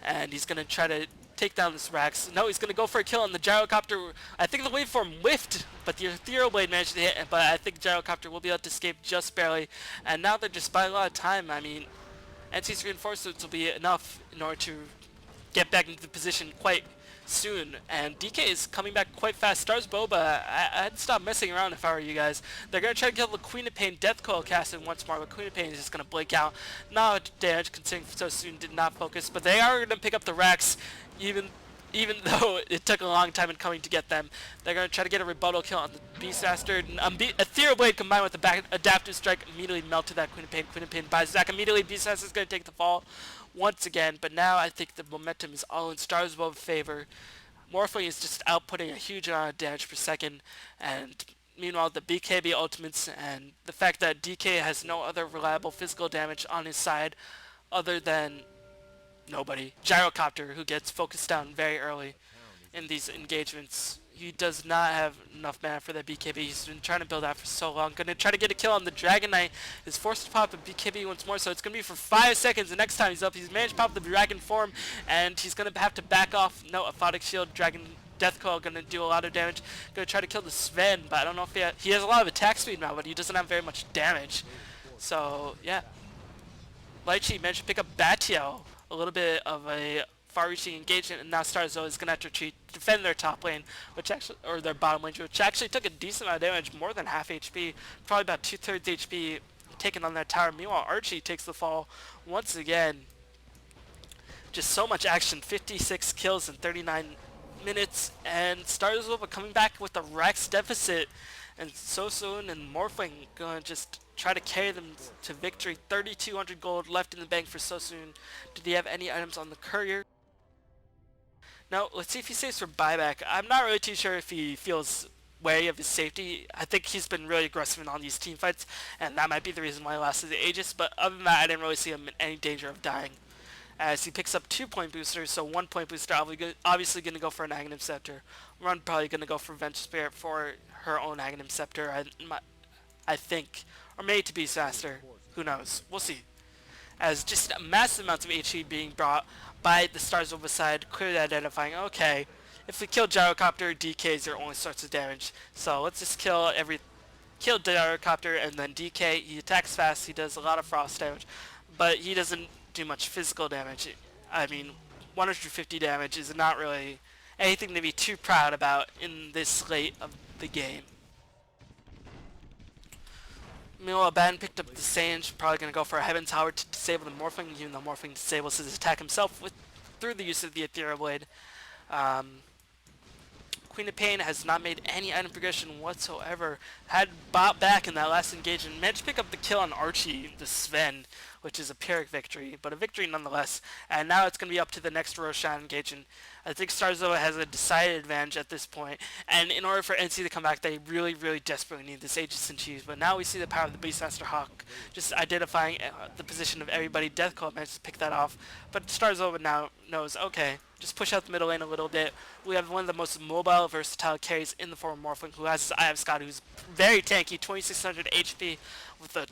and he's going to try to take down this Rax. No, he's going to go for a kill on the Gyrocopter. I think the waveform whiffed, but the Ethereal Blade managed to hit, but I think Gyrocopter will be able to escape just barely. And now they're just buying a lot of time. I mean, eNcy's reinforcements will be enough in order to get back into the position quite soon, and DK is coming back quite fast. Starsboba, I'd stop messing around if I were you guys. They're going to try to kill the Queen of Pain. Death Coil casted once more, but Queen of Pain is just going to blink out. Not much damage considering SoSoon did not focus, but they are going to pick up the Rax, even though it took a long time in coming to get them. They're going to try to get a rebuttal kill on the Beastmaster. Ethereal Blade combined with the Adaptive Strike immediately melted that Queen of Pain. Queen of Pain buys back immediately. Beastmaster is going to take the fall once again, but now I think the momentum is all in Starsboba's favor. Morphling is just outputting a huge amount of damage per second, and meanwhile the BKB ultimates and the fact that DK has no other reliable physical damage on his side other than nobody. Gyrocopter, who gets focused down very early in these engagements. He does not have enough mana for that BKB. He's been trying to build out for so long. Gonna try to get a kill on the Dragon Knight. Is forced to pop a BKB once more, so it's gonna be for 5 seconds. The next time he's up, he's managed to pop the Dragon form, and he's gonna have to back off. No, Aphotic Shield, Dragon Death Coil gonna do a lot of damage. Gonna try to kill the Sven, but I don't know if he has a lot of attack speed now, but he doesn't have very much damage. So yeah, Lychee managed to pick up Batiel, a little bit of a far-reaching engagement, and now Starsboba is going to have to retreat, defend their top lane, which actually, or their bottom lane, which actually took a decent amount of damage, more than half HP, probably about 2/3 HP taken on that tower. Meanwhile, Archie takes the fall once again. Just so much action, 56 kills in 39 minutes, and Starsboba coming back with a Rex deficit, and SoSoon and Morphling going to just try to carry them to victory. 3,200 gold left in the bank for SoSoon. Did he have any items on the courier? Now, let's see if he saves for buyback. I'm not really too sure if he feels wary of his safety. I think he's been really aggressive in all these team fights, and that might be the reason why he lost to the Aegis, but other than that, I didn't really see him in any danger of dying. As he picks up 2-point boosters, so 1-point booster obviously going to go for an Aghanim Scepter. Run probably going to go for Venture Spirit for her own Aghanim Scepter, I think. Or maybe to be faster. Who knows? We'll see. As just massive amounts of HP being brought by the Starsboba side, clearly identifying, okay, if we kill Gyrocopter, DK is their only source of damage. So let's just kill Gyrocopter and then DK. He attacks fast, he does a lot of frost damage, but he doesn't do much physical damage. I mean, 150 damage is not really anything to be too proud about in this late of the game. Meanwhile, Ben picked up the Sage, probably going to go for a Heaven Tower to disable the Morphling, even though Morphling disables his attack himself through the use of the Ethereal Blade. Queen of Pain has not made any item progression whatsoever. Had bought back in that last engagement. Managed to pick up the kill on Archie, the Sven, which is a Pyrrhic victory, but a victory nonetheless. And now it's going to be up to the next Roshan engagement. I think Starsboba has a decided advantage at this point, and in order for eNcy to come back, they really, really desperately need this Aegis and Cheese. But now we see the power of the Beastmaster Hawk, just identifying the position of everybody. Death Coil managed to pick that off, but Starsboba now knows, okay, just push out the middle lane a little bit. We have one of the most mobile, versatile carries in the form of Morphling, who has his Eye of Scott, who's very tanky, 2600 HP with a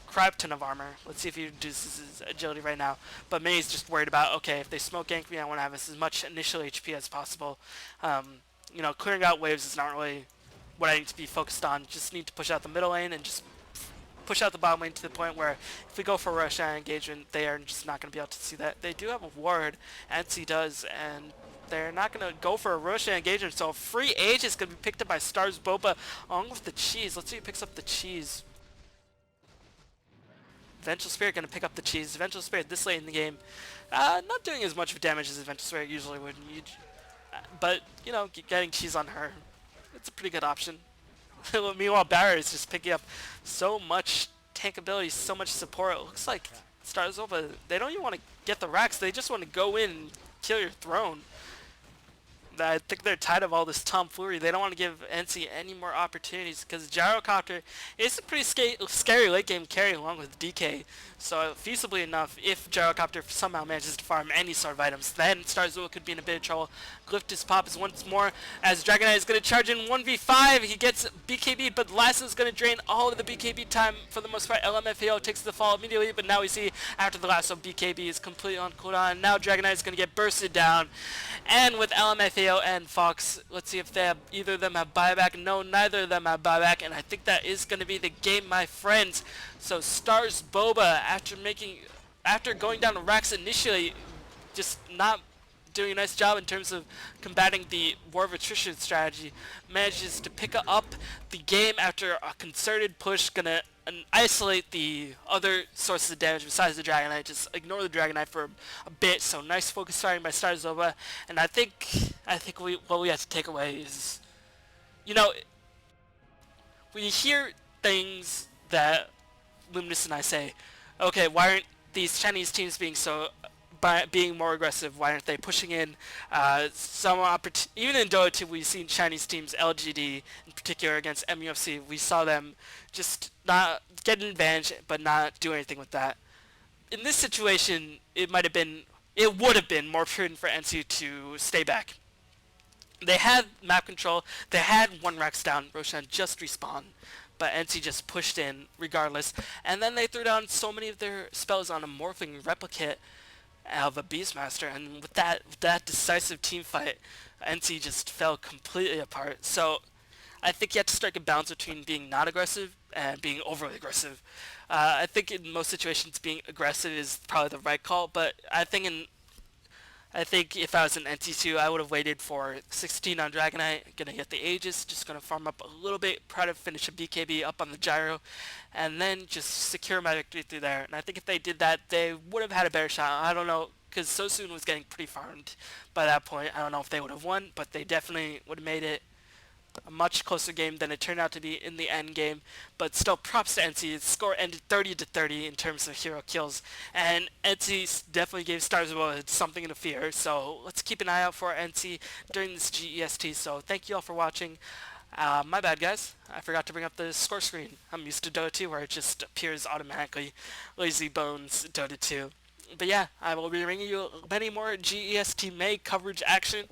crap ton of armor. Let's see if he reduces his agility right now. But May's just worried about, okay, if they smoke gank me, I want to have as much initial HP as possible. You know, clearing out waves is not really what I need to be focused on. Just need to push out the middle lane and just push out the bottom lane to the point where if we go for a Roshan engagement, they are just not going to be able to see that. They do have a ward, eNcy does, and they're not going to go for a Roshan engagement, so a free Age is going to be picked up by Starsboba along with the cheese. Let's see who picks up the cheese. Vengeful Spirit going to pick up the cheese. Vengeful Spirit this late in the game, not doing as much damage as Vengeful Spirit usually would. But, you know, getting cheese on her, it's a pretty good option. Meanwhile, Barret is just picking up so much tank ability, so much support. It looks like Starsboba, they don't even want to get the racks, they just want to go in and kill your throne. I think they're tired of all this tomfoolery. They don't want to give eNcy any more opportunities because Gyrocopter is a pretty scary late game carry along with DK. So feasibly enough, if Gyrocopter somehow manages to farm any sort of items, then Starsboba could be in a bit of trouble. Glyptus pops once more as Dragon Knight is going to charge in 1v5. He gets BKB, but Lasso is going to drain all of the BKB time for the most part. LMFAO takes the fall immediately, but now we see after the Lasso, BKB is completely on cooldown. Now Dragon Knight is going to get bursted down. And with LMFAO and Fox, let's see if they have either of them have buyback. No, neither of them have buyback, and I think that is going to be the game, my friends. So Starsboba, after going down to Rax initially, just not doing a nice job in terms of combating the War of Attrition strategy, manages to pick up the game after a concerted push, gonna isolate the other sources of damage besides the Dragon Knight, just ignore the Dragon Knight for a bit. So nice focus firing by Starsboba, and I think what we have to take away is, you know, we hear things that Luminous and I say, okay, why aren't these Chinese teams being so by being more aggressive? Why aren't they pushing in even in Dota 2, we've seen Chinese teams, LGD in particular against MUFC, we saw them just not get an advantage but not do anything with that. In this situation, it would have been more prudent for eNcy to stay back. They had map control. They had one Rex down. Roshan just respawned, but eNcy just pushed in regardless. And then they threw down so many of their spells on a morphing replicate of a Beastmaster, and with that decisive team fight, eNcy just fell completely apart. So I think you have to strike a balance between being not aggressive and being overly aggressive. I think in most situations being aggressive is probably the right call, but I think if I was an NT2, I would have waited for 16 on Dragonite, gonna get the Aegis, just gonna farm up a little bit, try to finish a BKB up on the Gyro, and then just secure my victory through there. And I think if they did that, they would have had a better shot. I don't know, because SoSoon was getting pretty farmed by that point. I don't know if they would have won, but they definitely would have made it a much closer game than it turned out to be in the end game. But still, props to eNcy. The score ended 30-30 in terms of hero kills, and eNcy definitely gave Starsboba something to fear. So let's keep an eye out for eNcy during this GEST. So thank you all for watching. My bad, guys. I forgot to bring up the score screen. I'm used to Dota 2 where it just appears automatically. Lazy bones, Dota 2. But yeah, I will be bringing you many more GEST May coverage action.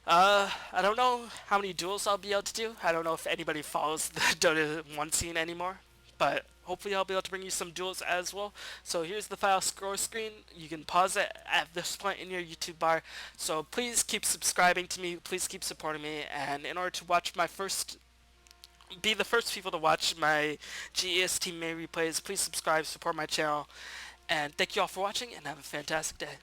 I don't know how many duels I'll be able to do. I don't know if anybody follows the Dota 1 scene anymore, but hopefully I'll be able to bring you some duels as well. So here's the file score screen. You can pause it at this point in your YouTube bar. So please keep subscribing to me. Please keep supporting me. And in order to watch be the first people to watch my GEST May replays, please subscribe, support my channel. And thank you all for watching, and have a fantastic day.